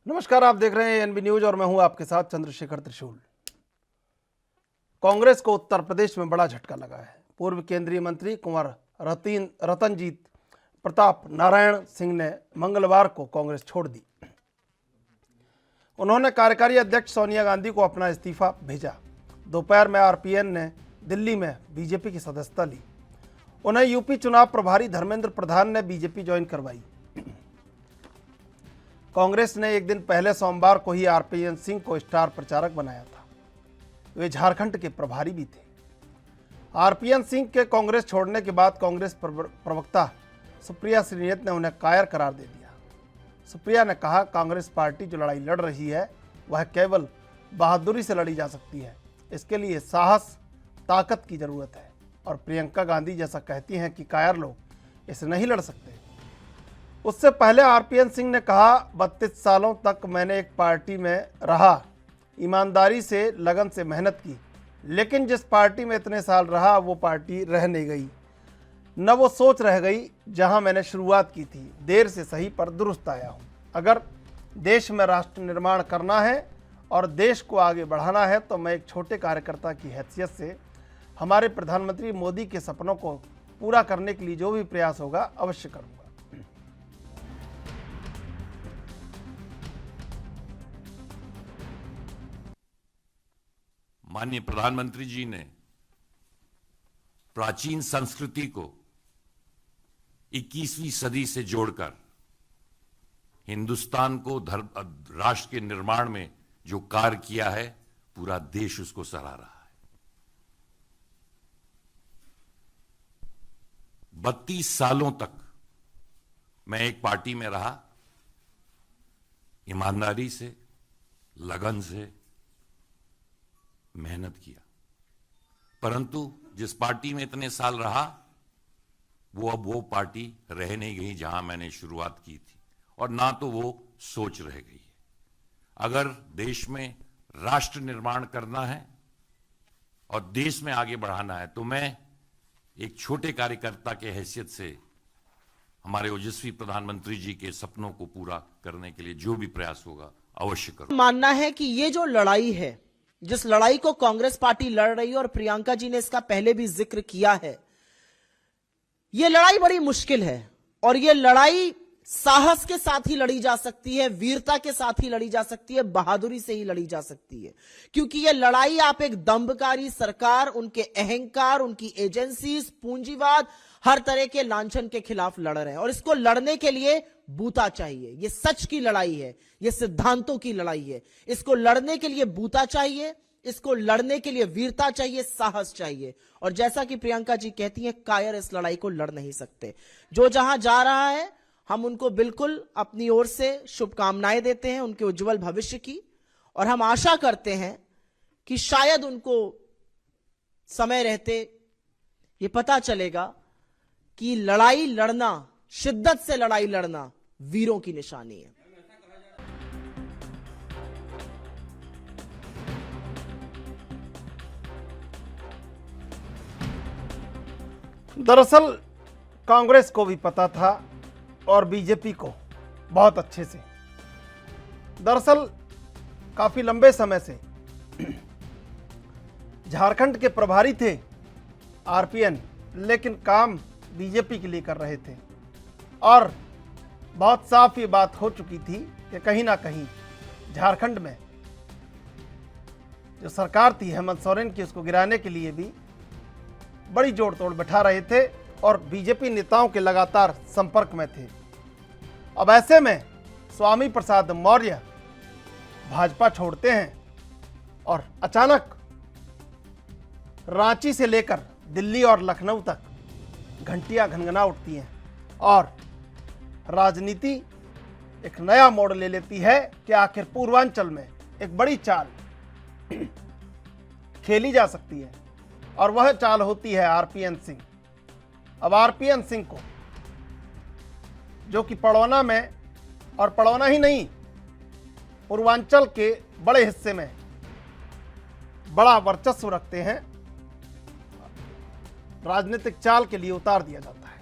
नमस्कार, आप देख रहे हैं एनबी न्यूज और मैं हूं आपके साथ चंद्रशेखर त्रिशूल। कांग्रेस को उत्तर प्रदेश में बड़ा झटका लगा है। पूर्व केंद्रीय मंत्री कुंवर रतनजीत प्रताप नारायण सिंह ने मंगलवार को कांग्रेस छोड़ दी। उन्होंने कार्यकारी अध्यक्ष सोनिया गांधी को अपना इस्तीफा भेजा। दोपहर में आरपीएन ने दिल्ली में बीजेपी की सदस्यता ली। उन्हें यूपी चुनाव प्रभारी धर्मेंद्र प्रधान ने बीजेपी ज्वाइन करवाई। कांग्रेस ने एक दिन पहले सोमवार को ही आरपीएन सिंह को स्टार प्रचारक बनाया था। वे झारखंड के प्रभारी भी थे। आरपीएन सिंह के कांग्रेस छोड़ने के बाद कांग्रेस प्रवक्ता सुप्रिया श्रीनेत ने उन्हें कायर करार दे दिया। सुप्रिया ने कहा, कांग्रेस पार्टी जो लड़ाई लड़ रही है वह केवल बहादुरी से लड़ी जा सकती है। इसके लिए साहस, ताकत की जरूरत है और प्रियंका गांधी जैसा कहती हैं कि कायर लोग इसे नहीं लड़ सकते। उससे पहले आरपीएन सिंह ने कहा, 32 सालों तक मैंने एक पार्टी में रहा, ईमानदारी से, लगन से मेहनत की, लेकिन जिस पार्टी में इतने साल रहा वो पार्टी रह नहीं गई, न वो सोच रह गई जहां मैंने शुरुआत की थी। देर से सही पर दुरुस्त आया हूं। अगर देश में राष्ट्र निर्माण करना है और देश को आगे बढ़ाना है तो मैं एक छोटे कार्यकर्ता की हैसियत से हमारे प्रधानमंत्री मोदी के सपनों को पूरा करने के लिए जो भी प्रयास होगा अवश्य करूंगा। माननीय प्रधानमंत्री जी ने प्राचीन संस्कृति को 21वीं सदी से जोड़कर हिंदुस्तान को राष्ट्र के निर्माण में जो कार्य किया है, पूरा देश उसको सराह रहा है। 32 सालों तक मैं एक पार्टी में रहा, ईमानदारी से, लगन से मेहनत किया, परंतु जिस पार्टी में इतने साल रहा वो अब वो पार्टी रह नहीं गई जहां मैंने शुरुआत की थी, और ना तो वो सोच रह गई है। अगर देश में राष्ट्र निर्माण करना है और देश में आगे बढ़ाना है तो मैं एक छोटे कार्यकर्ता के हैसियत से हमारे ओजस्वी प्रधानमंत्री जी के सपनों को पूरा करने के लिए जो भी प्रयास होगा अवश्य करूं। मानना है कि ये जो लड़ाई है, जिस लड़ाई को कांग्रेस पार्टी लड़ रही है, और प्रियंका जी ने इसका पहले भी जिक्र किया है, यह लड़ाई बड़ी मुश्किल है और यह लड़ाई साहस के साथ ही लड़ी जा सकती है, वीरता के साथ ही लड़ी जा सकती है, बहादुरी से ही लड़ी जा सकती है। क्योंकि यह लड़ाई आप एक दंभकारी सरकार, उनके अहंकार, उनकी एजेंसीज, पूंजीवाद, हर तरह के लांछन के खिलाफ लड़ रहे हैं और इसको लड़ने के लिए बूता चाहिए। यह सच की लड़ाई है, यह सिद्धांतों की लड़ाई है। इसको लड़ने के लिए बूता चाहिए, इसको लड़ने के लिए वीरता चाहिए, साहस चाहिए। और जैसा कि प्रियंका जी कहती हैं, कायर इस लड़ाई को लड़ नहीं सकते। जो जहां जा रहा है, हम उनको बिल्कुल अपनी ओर से शुभकामनाएं देते हैं उनके उज्जवल भविष्य की, और हम आशा करते हैं कि शायद उनको समय रहते ये पता चलेगा कि लड़ाई लड़ना, शिद्दत से लड़ाई लड़ना वीरों की निशानी है। दरअसल कांग्रेस को भी पता था और बीजेपी को बहुत अच्छे से। दरअसल काफी लंबे समय से झारखंड के प्रभारी थे आरपीएन, लेकिन काम बीजेपी के लिए कर रहे थे और बहुत साफ ये बात हो चुकी थी कि कहीं ना कहीं झारखंड में जो सरकार थी हेमंत सोरेन की, उसको गिराने के लिए भी बड़ी जोड़ तोड़ बैठा रहे थे और बीजेपी नेताओं के लगातार संपर्क में थे। अब ऐसे में स्वामी प्रसाद मौर्य भाजपा छोड़ते हैं और अचानक रांची से लेकर दिल्ली और लखनऊ तक घंटियां घनघना उठती हैं और राजनीति एक नया मोड़ ले लेती है कि आखिर पूर्वांचल में एक बड़ी चाल खेली जा सकती है और वह चाल होती है आरपीएन सिंह। अब आरपीएन सिंह को, जो कि पड़ौना में, और पड़ौना ही नहीं, पूर्वांचल के बड़े हिस्से में बड़ा वर्चस्व रखते हैं, राजनीतिक चाल के लिए उतार दिया जाता है।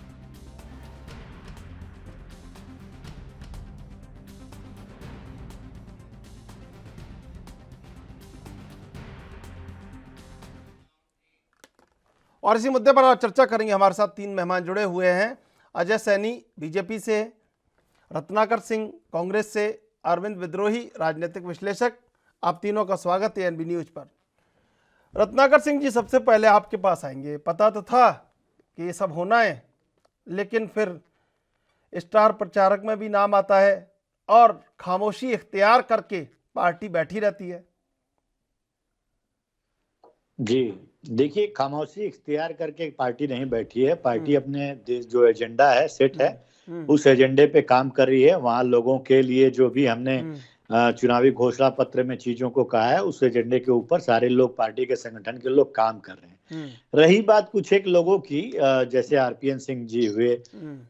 और इसी मुद्दे पर आज चर्चा करेंगे। हमारे साथ 3 मेहमान जुड़े हुए हैं। अजय सैनी बीजेपी से, रत्नाकर सिंह कांग्रेस से, अरविंद विद्रोही राजनीतिक विश्लेषक। आप तीनों का स्वागत है एनबी न्यूज पर। रत्नाकर सिंह जी, सबसे पहले आपके पास आएंगे। पता तो था कि ये सब होना है, लेकिन फिर स्टार प्रचारक में भी नाम आता है और खामोशी इख्तियार करके पार्टी बैठी रहती है। जी देखिए, खामोशी इख्तियार करके पार्टी नहीं बैठी है। पार्टी अपने देश जो एजेंडा है सेट है, उस एजेंडे पे काम कर रही है। वहाँ लोगों के लिए जो भी हमने चुनावी घोषणा पत्र में चीजों को कहा है, उस एजेंडे के ऊपर सारे लोग, पार्टी के संगठन के लोग काम कर रहे हैं। रही बात कुछ एक लोगों की, जैसे आरपीएन सिंह जी हुए,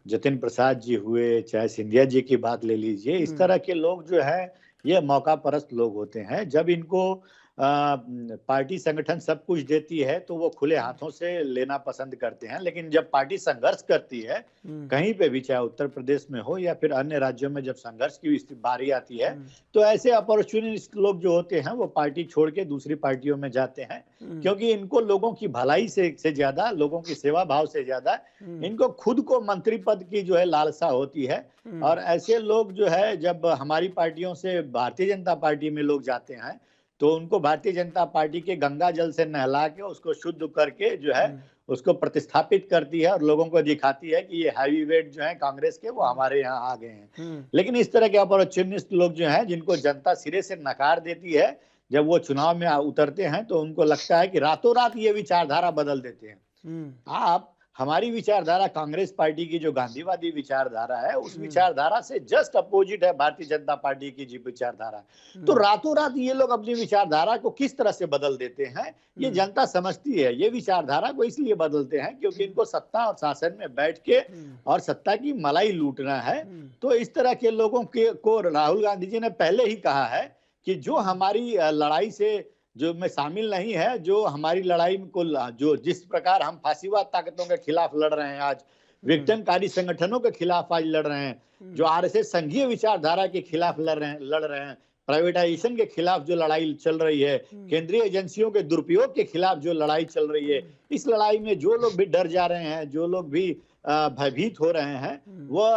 जतिन प्रसाद जी हुए, चाहे सिंधिया जी की बात ले लीजिए, इस तरह के लोग जो है ये मौका परस्त लोग होते हैं। जब इनको पार्टी संगठन सब कुछ देती है तो वो खुले हाथों से लेना पसंद करते हैं, लेकिन जब पार्टी संघर्ष करती है कहीं पे भी, चाहे उत्तर प्रदेश में हो या फिर अन्य राज्यों में, जब संघर्ष की बारी आती है तो ऐसे अपॉर्चुनिस्ट लोग जो होते हैं वो पार्टी छोड़ के दूसरी पार्टियों में जाते हैं, क्योंकि इनको लोगों की भलाई से ज्यादा, लोगों की सेवा भाव से ज्यादा इनको खुद को मंत्री पद की जो है लालसा होती है। और ऐसे लोग जो है जब हमारी पार्टियों से भारतीय जनता पार्टी में लोग जाते हैं तो उनको भारतीय जनता पार्टी के गंगा जल से नहला के उसको शुद्ध करके जो है उसको प्रतिस्थापित करती है और लोगों को दिखाती है कि ये हैवी वेट जो है कांग्रेस के, वो हमारे यहाँ आ गए हैं। लेकिन इस तरह के अपॉर्चुनिस्ट लोग जो हैं, जिनको जनता सिरे से नकार देती है, जब वो चुनाव में उतरते हैं तो उनको लगता है कि रातों रात ये विचारधारा बदल देते हैं। आप हमारी विचारधारा, कांग्रेस पार्टी की जो गांधीवादी विचारधारा है, उस विचारधारा से जस्ट अपोजिट है भारतीय जनता पार्टी की जी विचारधारा। तो रातों रात ये लोग अपनी विचारधारा को किस तरह से बदल देते हैं, ये जनता समझती है। ये विचारधारा को इसलिए बदलते हैं क्योंकि इनको सत्ता और शासन में बैठ के और सत्ता की मलाई लूटना है। तो इस तरह के लोगों के को राहुल गांधी जी ने पहले ही कहा है कि जो हमारी लड़ाई से जो में शामिल नहीं है, जो हमारी लड़ाई को, जो जिस प्रकार हम फांसीवाद ताकतों के खिलाफ लड़ रहे हैं आज, विघटनकारी संगठनों के खिलाफ आज लड़ रहे हैं, जो आरएसएस संघीय विचारधारा के खिलाफ लड़ रहे हैं, प्राइवेटाइजेशन के खिलाफ जो लड़ाई चल रही है, केंद्रीय एजेंसियों के दुरुपयोग के खिलाफ जो लड़ाई चल रही है, इस लड़ाई में जो लोग भी डर जा रहे हैं, जो लोग भी भयभीत हो रहे हैं, वो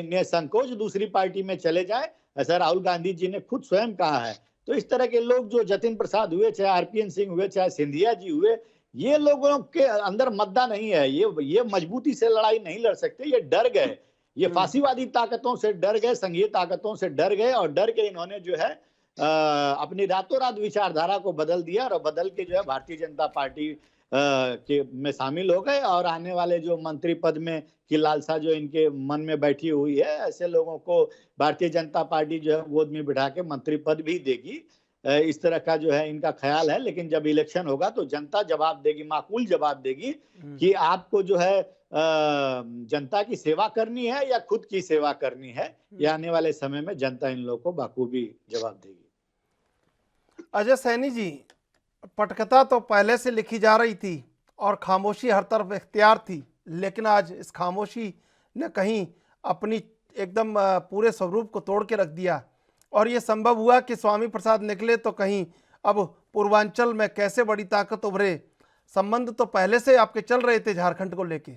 निसंकोच दूसरी पार्टी में चले जाए, ऐसा राहुल गांधी जी ने खुद स्वयं कहा है। तो इस तरह के लोग, जो जतिन प्रसाद हुए, चाहे आरपीएन सिंह हुए, चाहे सिंधिया जी हुए, ये लोगों के अंदर मद्दा नहीं है। ये मजबूती से लड़ाई नहीं लड़ सकते, ये डर गए, ये फांसीवादी ताकतों से डर गए, संघीय ताकतों से डर गए, और डर के इन्होंने जो है अपनी रातों रात विचारधारा को बदल दिया और बदल के जो है भारतीय जनता पार्टी के में शामिल हो गए। और आने वाले जो मंत्री पद में की लालसा जो इनके मन में बैठी हुई है, ऐसे लोगों को भारतीय जनता पार्टी जो है गोद में बिठा के मंत्री पद भी देगी, इस तरह का जो है इनका ख्याल है। लेकिन जब इलेक्शन होगा तो जनता जवाब देगी, माकूल जवाब देगी कि आपको जो है जनता की सेवा करनी है या खुद की सेवा करनी है। ये आने वाले समय में जनता इन लोगों को बाखूबी जवाब देगी। अजय सैनी जी, पटकथा तो पहले से लिखी जा रही थी और खामोशी हर तरफ इख्तियार थी, लेकिन आज इस खामोशी ने कहीं अपनी एकदम पूरे स्वरूप को तोड़ के रख दिया और ये संभव हुआ कि स्वामी प्रसाद निकले तो कहीं अब पूर्वांचल में कैसे बड़ी ताकत उभरे। संबंध तो पहले से आपके चल रहे थे झारखंड को लेके।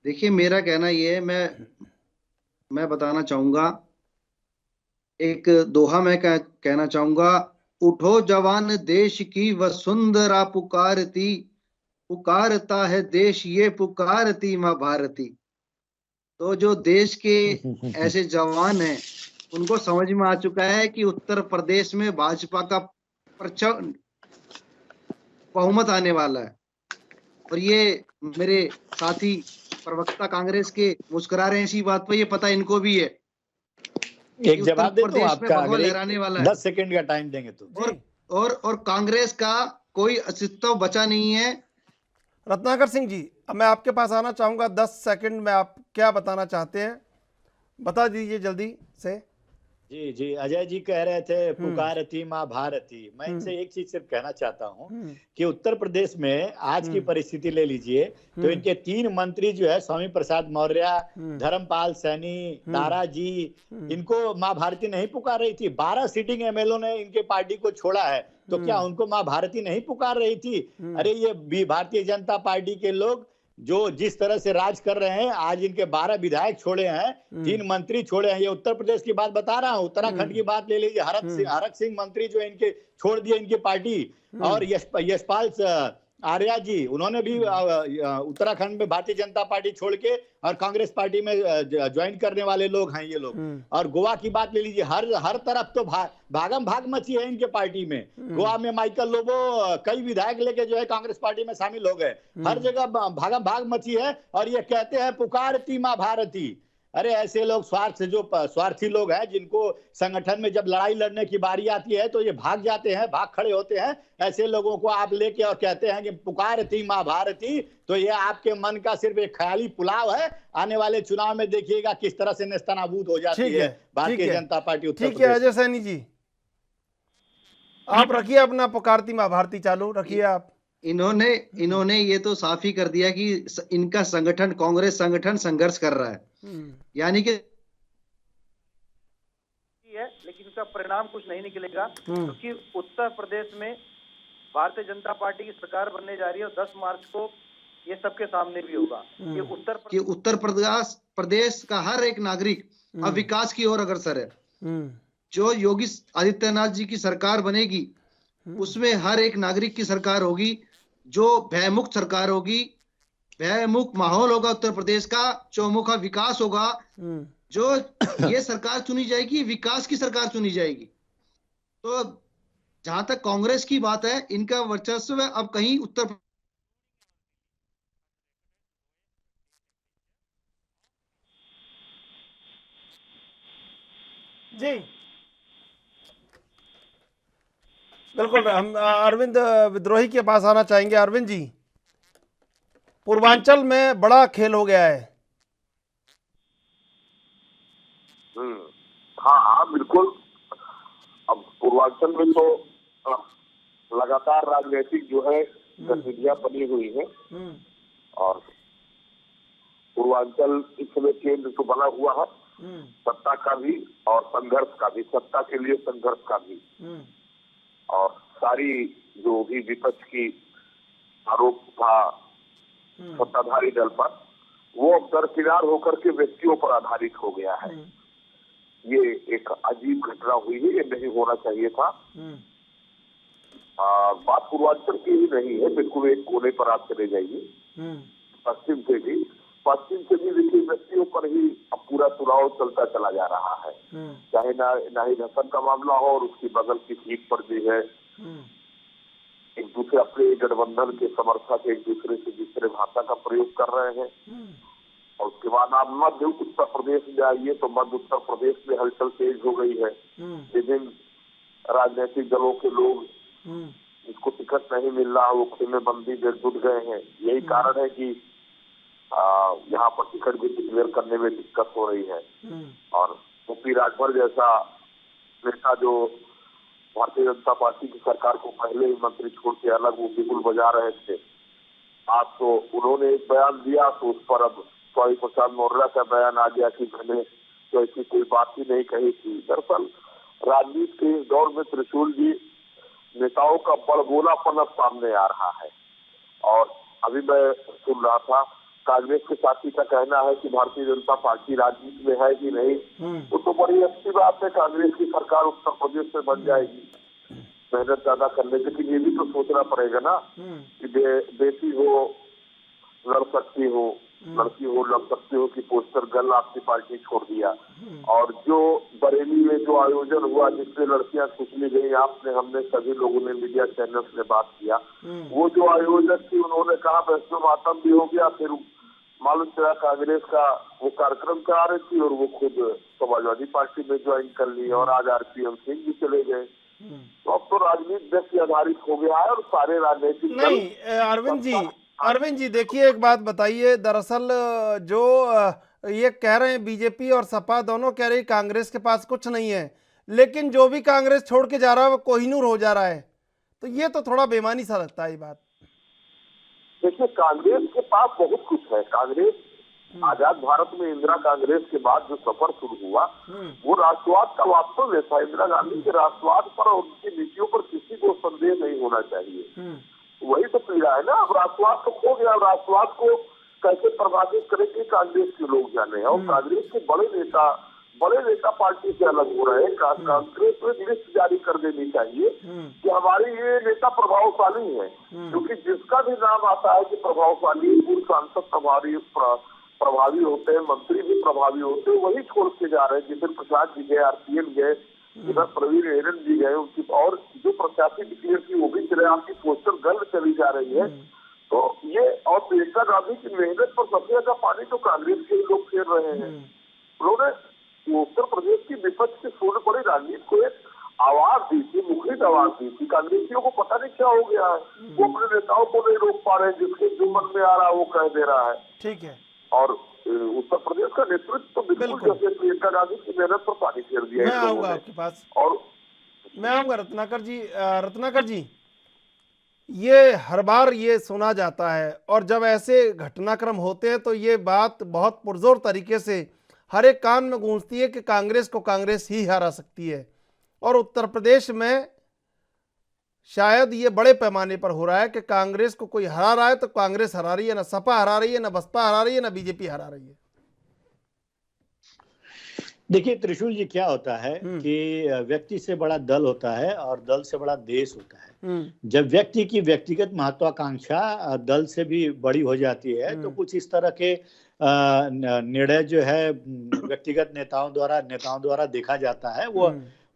देखिए, मेरा कहना ये है, मैं बताना चाहूंगा, एक दोहा मैं कहना चाहूंगा, उठो जवान देश की वसुंधरा पुकारती, पुकारता है देश ये पुकारती माँ भारती। तो जो देश के ऐसे जवान हैं उनको समझ में आ चुका है कि उत्तर प्रदेश में भाजपा का प्रचंड बहुमत आने वाला है। और ये मेरे साथी प्रवक्ता कांग्रेस के मुस्कुरा रहे हैं इसी बात पर, ये पता इनको भी है। एक जवाब दे तो आपका लहराने वाला है, 10 सेकंड का टाइम देंगे तो। और कांग्रेस का कोई अस्तित्व बचा नहीं है। रत्नाकर सिंह जी, अब मैं आपके पास आना चाहूंगा। 10 सेकंड में आप क्या बताना चाहते हैं, बता दीजिए जल्दी से। जी जी, अजय जी कह रहे थे पुकारती माँ भारती। मैं इनसे एक चीज सिर्फ कहना चाहता हूँ कि उत्तर प्रदेश में आज की परिस्थिति ले लीजिए तो इनके 3 मंत्री जो है, स्वामी प्रसाद मौर्य, धर्मपाल सैनी, दारा जी, इनको माँ भारती नहीं पुकार रही थी। 12 सिटिंग एमएलए ने इनके पार्टी को छोड़ा है, तो क्या उनको माँ भारती नहीं पुकार रही थी? अरे ये भारतीय जनता पार्टी के लोग जो जिस तरह से राज कर रहे हैं, आज इनके 12 विधायक छोड़े हैं, 3 मंत्री छोड़े हैं। ये उत्तर प्रदेश की बात बता रहा हूं, उत्तराखंड की बात ले लीजिए। हरक सिंह मंत्री जो इनके छोड़ दिए इनकी पार्टी, और यशपाल आर्या जी, उन्होंने भी उत्तराखंड में भारतीय जनता पार्टी छोड़ के और कांग्रेस पार्टी में ज्वाइन करने वाले लोग हैं ये लोग। और गोवा की बात ले लीजिए, हर तरफ तो भागम भाग मची है इनके पार्टी में। गोवा में माइकल लोबो कई विधायक लेके जो है कांग्रेस पार्टी में शामिल हो गए। हर जगह भागम भाग मची है, और ये कहते हैं पुकारती माँ भारती। अरे ऐसे लोग स्वार्थी लोग हैं, जिनको संगठन में जब लड़ाई लड़ने की बारी आती है तो ये भाग जाते हैं, भाग खड़े होते हैं। ऐसे लोगों को आप लेके और कहते हैं कि पुकारती माँ भारती, तो ये आपके मन का सिर्फ एक ख्याली पुलाव है। आने वाले चुनाव में देखिएगा किस तरह से नेस्तनाबूद हो जाती है भारतीय जनता पार्टी उत्तर ठीक है प्रदेश। अजय सैनी जी, आप रखिए अपना पुकारती माँ भारती चालू रखिए आप। इन्होंने ये तो साफ ही कर दिया कि इनका संगठन, कांग्रेस संगठन संघर्ष कर रहा है, यानी कि है, लेकिन उसका परिणाम कुछ नहीं निकलेगा, क्योंकि उत्तर प्रदेश में भारतीय जनता पार्टी की सरकार बनने जा रही है और 10 मार्च को ये सबके सामने भी होगा कि उत्तर प्रदेश का हर एक नागरिक अब विकास की ओर अग्रसर है। जो योगी आदित्यनाथ जी की सरकार बनेगी उसमें हर एक नागरिक की सरकार होगी, जो भयमुक्त सरकार होगी, भयमुक्त माहौल होगा उत्तर प्रदेश का, चौमुखा विकास होगा। जो ये सरकार चुनी जाएगी, विकास की सरकार चुनी जाएगी। तो जहां तक कांग्रेस की बात है, इनका वर्चस्व अब कहीं उत्तर जी बिल्कुल, हम अरविंद विद्रोही के पास आना चाहेंगे। अरविंद जी, पूर्वांचल में बड़ा खेल हो गया है। हाँ हाँ बिल्कुल। अब पूर्वांचल में तो लगातार राजनीतिक जो है गतिविधियां बनी हुई है, और पूर्वांचल इस समय केंद्र तो बना हुआ है सत्ता का भी और संघर्ष का भी, सत्ता के लिए संघर्ष का भी। और सारी जो भी विपक्ष की आरोप था सत्ताधारी दल पर, वो अब दरकिनार होकर के व्यक्तियों पर आधारित हो गया है। ये एक अजीब घटना हुई है, ये नहीं होना चाहिए था। बात पूर्वांचल की ही नहीं है, बिल्कुल एक कोने पर आप चले जाइए पश्चिम से भी देखिए व्यक्तियों पर ही अब पूरा चुनाव चलता चला जा रहा है। चाहे नाहिद हसन का मामला हो, और उसकी बगल की सीट पर भी है एक दूसरे अपने गठबंधन के समर्थक एक दूसरे से दूसरे भाषा का प्रयोग कर रहे हैं। और उसके बाद आप मध्य उत्तर प्रदेश में आइए तो मध्य उत्तर प्रदेश में हलचल तेज हो गई है। विभिन्न राजनीतिक दलों के लोग जिसको टिकट नहीं मिल रहा, वो खेमे बंदी में जुट गए हैं। यही कारण है कि यहाँ पर टिकट भी डिक्लेयर करने में दिक्कत हो रही है। और ओपी राजभर जैसा नेता जो भारतीय जनता पार्टी की सरकार को पहले ही मंत्री छोड़ के अलग वो बिगुल बजा रहे थे, आज तो उन्होंने एक बयान दिया तो उस पर अब स्वामी प्रसाद मौर्य का बयान आ गया कि मैंने तो ऐसी कोई बात ही नहीं कही थी। दरअसल राजनीति के इस दौर में त्रिशूल जी नेताओं का बड़बोलापन अब सामने आ रहा है। और अभी मैं सुन रहा था कांग्रेस के साथी का कहना है कि भारतीय जनता पार्टी राजनीति में है कि नहीं, वो तो बड़ी अच्छी बात है। कांग्रेस की सरकार उत्तर प्रदेश में बन जाएगी मेहनत ज्यादा करने, लेकिन ये भी तो सोचना पड़ेगा ना कि बेटी हो लड़ सकती हो, लड़की हो लड़ सकती हो कि पोस्टर गर्ल आपकी पार्टी छोड़ दिया। और जो बरेली में जो आयोजन हुआ जिसमें लड़कियां कुचली गई, आपने हमने सभी लोगों ने मीडिया चैनल्स ने बात किया, वो जो आयोजक थी उन्होंने कहा वैष्णव मातम भी हो गया। फिर मालूम चला कांग्रेस का वो कार्यक्रम करा रही थी और वो खुद समाजवादी पार्टी में ज्वाइन कर ली, और आज आरपीएम सिंह भी चले गए। तो अब तो राजनीति व्यक्ति आधारित हो गया है और सारे राजनीतिक नहीं अरविंद जी देखिए एक बात बताइए, दरअसल जो ये कह रहे हैं, बीजेपी और सपा दोनों कह रही कांग्रेस के पास कुछ नहीं है, लेकिन जो भी कांग्रेस छोड़ के जा रहा है वो कोहिनूर हो जा रहा है। तो ये तो थोड़ा बेईमानी सा लगता है ये बात। देखिए, कांग्रेस के पास बहुत कुछ है। कांग्रेस आजाद भारत में इंदिरा कांग्रेस के बाद जो सफर शुरू हुआ वो राष्ट्रवाद का वास्तव था। इंदिरा गांधी के राष्ट्रवाद पर और उनकी नीतियों पर किसी को संदेह नहीं होना चाहिए। वही तो पीड़ा है ना। अब राष्ट्रवाद तो खो गया। राष्ट्रवाद को कैसे प्रभावित करेंगे कांग्रेस के लोग जाने। और कांग्रेस के बड़े नेता पार्टी से अलग हो रहे हैं। कांग्रेस को एक लिस्ट जारी कर देनी चाहिए कि हमारे ये नेता प्रभावशाली हैं, क्योंकि जिसका भी नाम आता है कि प्रभावशाली, पूर्व सांसद प्रभावी होते हैं, मंत्री भी प्रभावी होते हैं, वही छोड़ के जा रहे हैं। जितिन प्रसाद जी गए, आरपीएन गए, इधर प्रवीण हेरन जी गए, उनकी और जो प्रत्याशी डिक्लेयर की वो भी चले, आपकी पोस्टर गर्ल चली जा रही है। तो ये और प्रियंका गांधी की मेहनत पर सबसे ज्यादा पानी तो कांग्रेस के लोग फेर रहे हैं। उन्होंने उत्तर प्रदेश की विपक्ष के सोने पड़ी राजनीति को एक आवाज दी थी, मुखरित आवाज दी थी। कांग्रेसियों को पता नहीं क्या हो गया है, वो अपने नेताओं को नहीं रोक पा रहे हैं, जिसके जो मन में आ रहा है वो कह दे रहा है। ठीक है। और उत्तर प्रदेश का नेतृत्व तो बिल्कुल जैसे प्रियंका गांधी की मेहनत पर पानी फेर दिया। मैं आऊंगा आपके पास, और मैं आऊंगा रत्नाकर जी, ये हर बार ये सुना जाता है और जब ऐसे घटनाक्रम होते हैं तो ये बात बहुत पुरजोर तरीके से हर एक कान में गूंजती है कि कांग्रेस को कांग्रेस ही हरा सकती है। और उत्तर प्रदेश में शायद ये बड़े पैमाने पर हो रहा है कि कांग्रेस को कोई हरा रहा है तो कांग्रेस हरा रही है, ना सपा हरा रही है, ना बसपा हरा रही है, ना बीजेपी हरा रही है। देखिए त्रिशूल जी, क्या होता है कि व्यक्ति से बड़ा दल होता है और दल से बड़ा देश होता है। जब व्यक्ति की व्यक्तिगत महत्वाकांक्षा दल से भी बड़ी हो जाती है तो कुछ इस तरह के निर्णय जो है व्यक्तिगत नेताओं द्वारा देखा जाता है,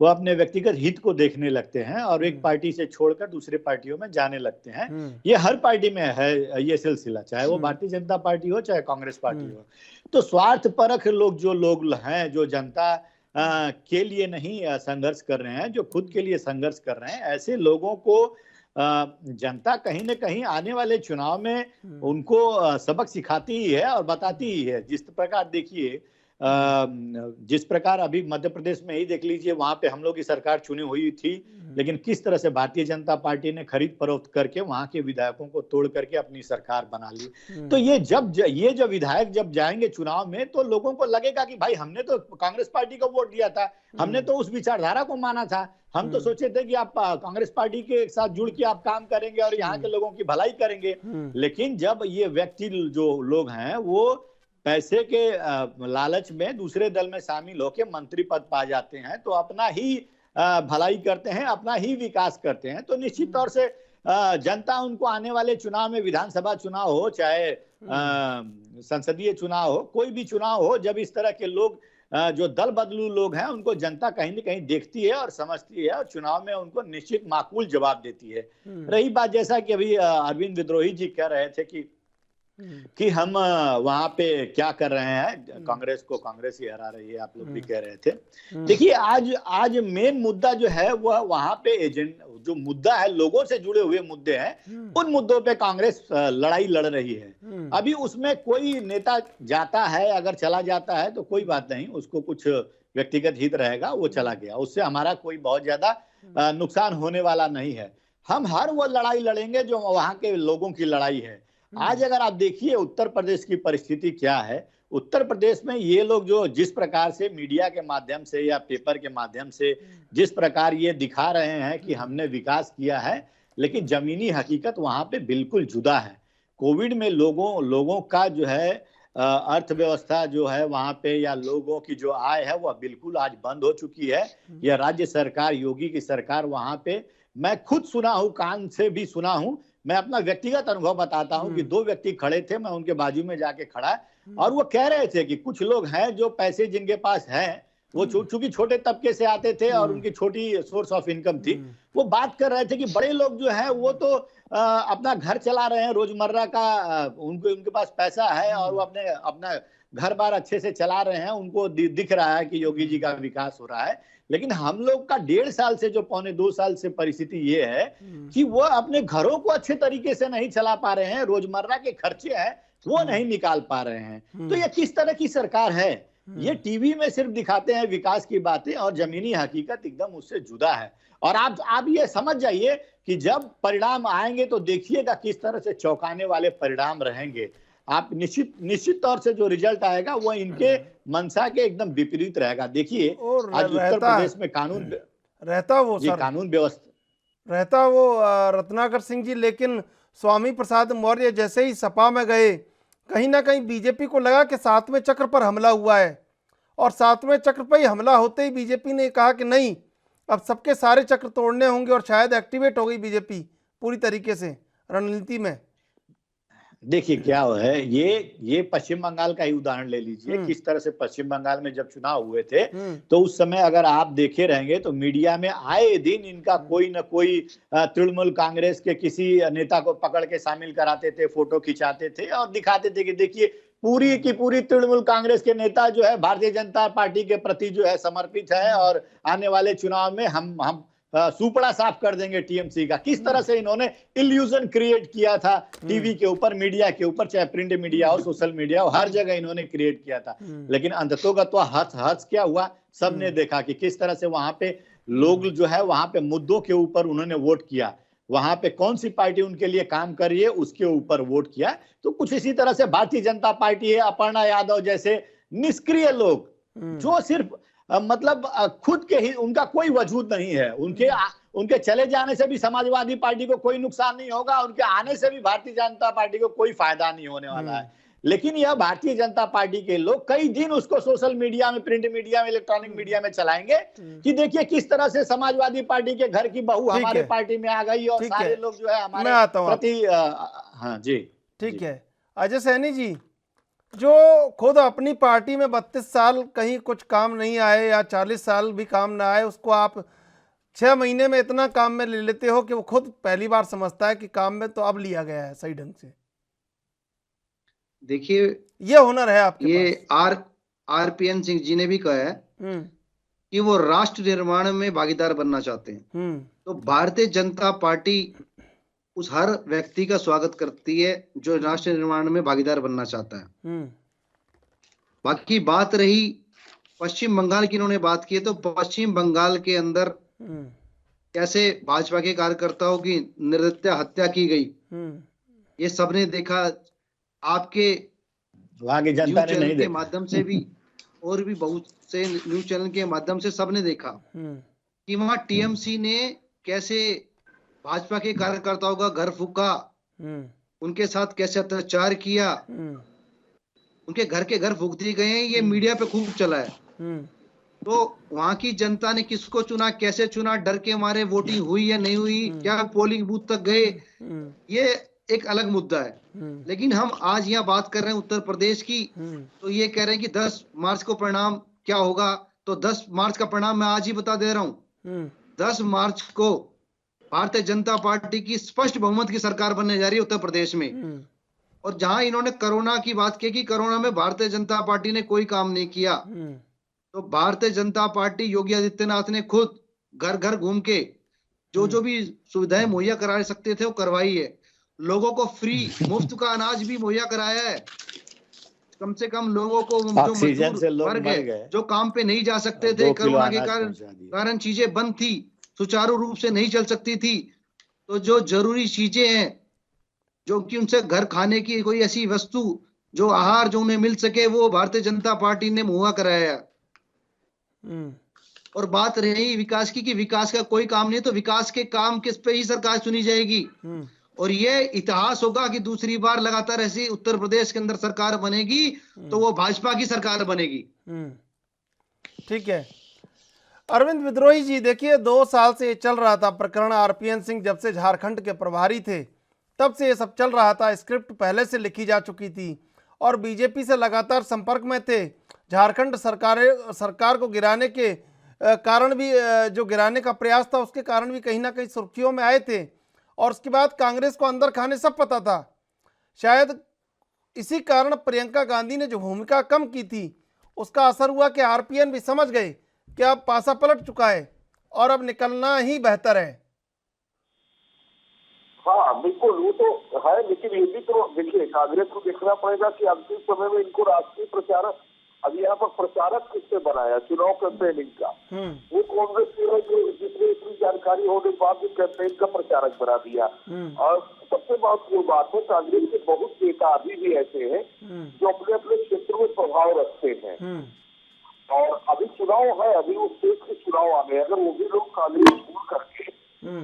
वो अपने व्यक्तिगत हित को देखने लगते हैं और एक पार्टी से छोड़कर दूसरे पार्टियों में जाने लगते हैं। ये हर पार्टी में है ये सिलसिला, चाहे वो भारतीय जनता पार्टी हो चाहे कांग्रेस पार्टी हो। तो स्वार्थ परख लोग हैं जो जनता के लिए नहीं संघर्ष कर रहे हैं, जो खुद के लिए संघर्ष कर रहे हैं, ऐसे लोगों को जनता कहीं न कहीं आने वाले चुनाव में उनको सबक सिखाती ही है और बताती ही है। जिस प्रकार देखिए, जिस प्रकार अभी मध्य प्रदेश में ही देख लीजिए, वहां पे हम लोग की सरकार चुनी हुई थी, लेकिन किस तरह से भारतीय जनता पार्टी ने खरीद फरोख्त करके वहां के विधायकों को तोड़ करके अपनी सरकार बना ली। तो ये जो विधायक जब जाएंगे चुनाव में तो लोगों को लगेगा कि भाई हमने तो कांग्रेस पार्टी को वोट दिया था, हमने तो उस विचारधारा को माना था, हम तो सोचे थे कि आप कांग्रेस पार्टी के साथ जुड़ के आप काम करेंगे और यहाँ के लोगों की भलाई करेंगे। लेकिन जब ये व्यक्ति जो लोग हैं वो पैसे के लालच में दूसरे दल में शामिल होकर मंत्री पद पा जाते हैं तो अपना ही भलाई करते हैं, अपना ही विकास करते हैं, तो निश्चित तौर से जनता उनको आने वाले चुनाव में, विधानसभा चुनाव हो चाहे संसदीय चुनाव हो, कोई भी चुनाव हो, जब इस तरह के लोग जो दल बदलू लोग हैं उनको जनता कहीं न कहीं देखती है और समझती है और चुनाव में उनको निश्चित माकूल जवाब देती है। रही बात, जैसा कि अभी अरविंद विद्रोही जी कह रहे थे कि हम वहां पे क्या कर रहे हैं, कांग्रेस को कांग्रेस ही हरा रही है, आप लोग भी कह रहे थे। देखिए आज मेन मुद्दा जो है वह वहां पे जो मुद्दा है, लोगों से जुड़े हुए मुद्दे हैं, उन मुद्दों पे कांग्रेस लड़ाई लड़ रही है। अभी उसमें कोई नेता जाता है, अगर चला जाता है तो कोई बात नहीं, उसको कुछ व्यक्तिगत हित रहेगा, वो चला गया, उससे हमारा कोई बहुत ज्यादा नुकसान होने वाला नहीं है। हम हर वो लड़ाई लड़ेंगे जो वहां के लोगों की लड़ाई है। आज अगर आप देखिए उत्तर प्रदेश की परिस्थिति क्या है, उत्तर प्रदेश में ये लोग जो जिस प्रकार से मीडिया के माध्यम से या पेपर के माध्यम से जिस प्रकार ये दिखा रहे हैं कि हमने विकास किया है, लेकिन जमीनी हकीकत वहां पे बिल्कुल जुदा है। कोविड में लोगों का जो है अर्थव्यवस्था जो है वहां पे, या लोगों की जो आय है वह बिल्कुल आज बंद हो चुकी है। यह राज्य सरकार, योगी की सरकार, वहां पे मैं खुद सुना हूं, कान से भी सुना हूं, मैं अपना व्यक्तिगत अनुभव बताता हूं कि 2 व्यक्ति खड़े थे, मैं उनके बाजू में जाके खड़ा, और वो कह रहे थे कि कुछ लोग हैं जो पैसे जिनके पास हैं, वो चूंकि छोटे तबके से आते थे और उनकी छोटी सोर्स ऑफ इनकम थी, वो बात कर रहे थे कि बड़े लोग जो हैं वो तो अपना घर चला रहे हैं, रोजमर्रा का उनके पास पैसा है और वो अपना घर बार अच्छे से चला रहे हैं, उनको दिख रहा है कि योगी जी का विकास हो रहा है। लेकिन हम लोग का 1.5 साल से, जो 1.25 साल से परिस्थिति ये है कि वो अपने घरों को अच्छे तरीके से नहीं चला पा रहे हैं, रोजमर्रा के खर्चे हैं, वो नहीं निकाल पा रहे हैं। तो ये किस तरह की सरकार है? ये टीवी में सिर्फ दिखाते हैं विकास की बातें और जमीनी हकीकत एकदम उससे जुदा है। और आप ये समझ जाइए कि जब परिणाम आएंगे तो देखिएगा किस तरह से चौंकाने वाले परिणाम रहेंगे। आप निश्चित तौर से जो रिजल्ट आएगा वो इनके मंशा के एकदम विपरीत रहेगा। देखिए आज उत्तर प्रदेश में कानून रहता वो जी सर कानून व्यवस्था रहता वो रत्नाकर सिंह जी, लेकिन स्वामी प्रसाद मौर्य जैसे ही सपा में गए, कहीं ना कहीं बीजेपी को लगा कि सातवें चक्र पर हमला हुआ है, और सातवें चक्र पर ही हमला होते ही बीजेपी ने कहा कि नहीं, अब सबके सारे चक्र तोड़ने होंगे, और शायद एक्टिवेट हो गई बीजेपी पूरी तरीके से रणनीति में। देखिए क्या है, ये पश्चिम बंगाल का ही उदाहरण ले लीजिए। किस तरह से पश्चिम बंगाल में जब चुनाव हुए थे तो उस समय अगर आप देखे रहेंगे तो मीडिया में आए दिन इनका कोई न कोई तृणमूल कांग्रेस के किसी नेता को पकड़ के शामिल कराते थे, फोटो खिंचाते थे और दिखाते थे कि देखिए पूरी की पूरी तृणमूल कांग्रेस के नेता जो है भारतीय जनता पार्टी के प्रति जो है समर्पित है और आने वाले चुनाव में हम सुपड़ा साफ कर देंगे टीएमसी का। किस तरह से इन्होंने इल्यूजन क्रिएट किया था टीवी के ऊपर, मीडिया के ऊपर, चाहे प्रिंट मीडिया हो, सोशल मीडिया हो, हर जगह इन्होंने क्रिएट किया था। लेकिन अंततोगत्वा हर्ष क्या हुआ, सबने देखा कि किस तरह से वहां पे लोग जो है वहां पे मुद्दों के ऊपर उन्होंने वोट किया, वहां पे कौन सी पार्टी उनके लिए काम कर रही है उसके ऊपर वोट किया। तो कुछ इसी तरह से भारतीय जनता पार्टी है, अपर्णा यादव जैसे निष्क्रिय लोग जो सिर्फ मतलब खुद के ही, उनका कोई वजूद नहीं है, उनके चले जाने से भी समाजवादी पार्टी को कोई नुकसान नहीं होगा, उनके आने से भी भारतीय जनता पार्टी को कोई फायदा नहीं होने वाला है। लेकिन यह भारतीय जनता पार्टी के लोग कई दिन उसको सोशल मीडिया में, प्रिंट मीडिया में, इलेक्ट्रॉनिक मीडिया में चलाएंगे कि देखिए किस तरह से समाजवादी पार्टी के घर की बहू हमारे पार्टी में आ गई और सारे लोग जो है हमारे प्रति। हाँ जी ठीक है अजय सैनी जी, जो खुद अपनी पार्टी में 32 साल कहीं कुछ काम नहीं आए या 40 साल भी काम ना आए, उसको आप 6 महीने में इतना काम में ले लेते हो कि वो खुद पहली बार समझता है कि काम में तो अब लिया गया है सही ढंग से। देखिए ये हुनर है आपके ये आरपीएन सिंह जी ने भी कहा है कि वो राष्ट्र निर्माण में भागीदार बनना चाहते हैं। तो भारतीय जनता पार्टी उस हर व्यक्ति का स्वागत करती है जो राष्ट्र निर्माण में भागीदार बनना चाहता है। बाकी बात रही पश्चिम बंगाल की, इन्होंने बात की है, तो पश्चिम बंगाल के अंदर कैसे भाजपा के कार्यकर्ताओं की निर्दयता हत्या की गई, ये सबने देखा। आपके वहां की जनता ने नहीं के माध्यम से भी और भी बहुत से न्यूज चैनल के माध्यम से सबने देखा कि वहां टीएमसी ने कैसे भाजपा के कार्यकर्ताओं का घर फूका, उनके साथ कैसे अत्याचार किया, उनके घर के घर फूक दिए गए हैं। ये मीडिया पे खूब चला है। तो वहां की जनता ने किसको चुना, कैसे चुना, डर के मारे वोटिंग हुई या नहीं हुई, क्या पोलिंग बूथ तक गए, ये एक अलग मुद्दा है। लेकिन हम आज यहाँ बात कर रहे हैं उत्तर प्रदेश की, तो ये कह रहे हैं कि 10 मार्च को परिणाम क्या होगा। तो 10 मार्च का परिणाम मैं आज ही बता दे रहा हूँ। 10 मार्च को भारतीय जनता पार्टी की स्पष्ट बहुमत की सरकार बनने जा रही है उत्तर प्रदेश में। और जहां इन्होंने कोरोना की बात की कि कोरोना में भारतीय जनता पार्टी ने कोई काम नहीं किया, तो भारतीय जनता पार्टी योगी आदित्यनाथ ने खुद घर घर घूम के जो भी सुविधाएं मुहैया करा सकते थे वो करवाई है। लोगों को फ्री मुफ्त का अनाज भी मुहैया कराया है। कम से कम लोगों को जो मजदूर वर्ग है जो काम पे नहीं जा सकते थे, कोरोना के कारण चीजें बंद थी, सुचारू रूप से नहीं चल सकती थी, तो जो जरूरी चीजें हैं, जो कि उनसे घर खाने की कोई ऐसी वस्तु, जो आहार जो उन्हें मिल सके, वो भारतीय जनता पार्टी ने मुहैया कराया। और बात रही विकास की कि विकास का कोई काम नहीं, तो विकास के काम किस पे ही सरकार चुनी जाएगी। और ये इतिहास होगा कि दूसरी बार लगातार ऐसी उत्तर प्रदेश के अंदर सरकार बनेगी तो वो भाजपा की सरकार बनेगी। ठीक है अरविंद विद्रोही जी, देखिए 2 साल से ये चल रहा था प्रकरण आरपीएन सिंह, जब से झारखंड के प्रभारी थे तब से ये सब चल रहा था। स्क्रिप्ट पहले से लिखी जा चुकी थी और बीजेपी से लगातार संपर्क में थे। झारखंड सरकार को गिराने के कारण भी, जो गिराने का प्रयास था उसके कारण भी कहीं ना कहीं सुर्खियों में आए थे। और उसके बाद कांग्रेस को अंदर खाने सब पता था। शायद इसी कारण प्रियंका गांधी ने जो भूमिका कम की थी उसका असर हुआ कि आरपीएन भी समझ गए कि अब पासा पलट चुका है और अब निकलना ही बेहतर है। हाँ बिल्कुल, वो तो है, लेकिन ये भी तो देखिए कांग्रेस को देखना पड़ेगा कि अंतिम समय में इनको राष्ट्रीय प्रचारक, अब यहाँ पर प्रचारक किससे बनाया चुनाव कैंपेनिंग का? वो कांग्रेस के है जो जिसने इतनी जानकारी होने के बाद भी कैंपेन का प्रचारक बना दिया। और सबसे महत्वपूर्ण बात है, कांग्रेस के बहुत नेता अभी भी ऐसे हैं जो अपने अपने क्षेत्र में प्रभाव रखते हैं, और अभी चुनाव है, अभी वो स्टेट के चुनाव आ गए, अगर वो भी लोग कांग्रेस छोड़ करके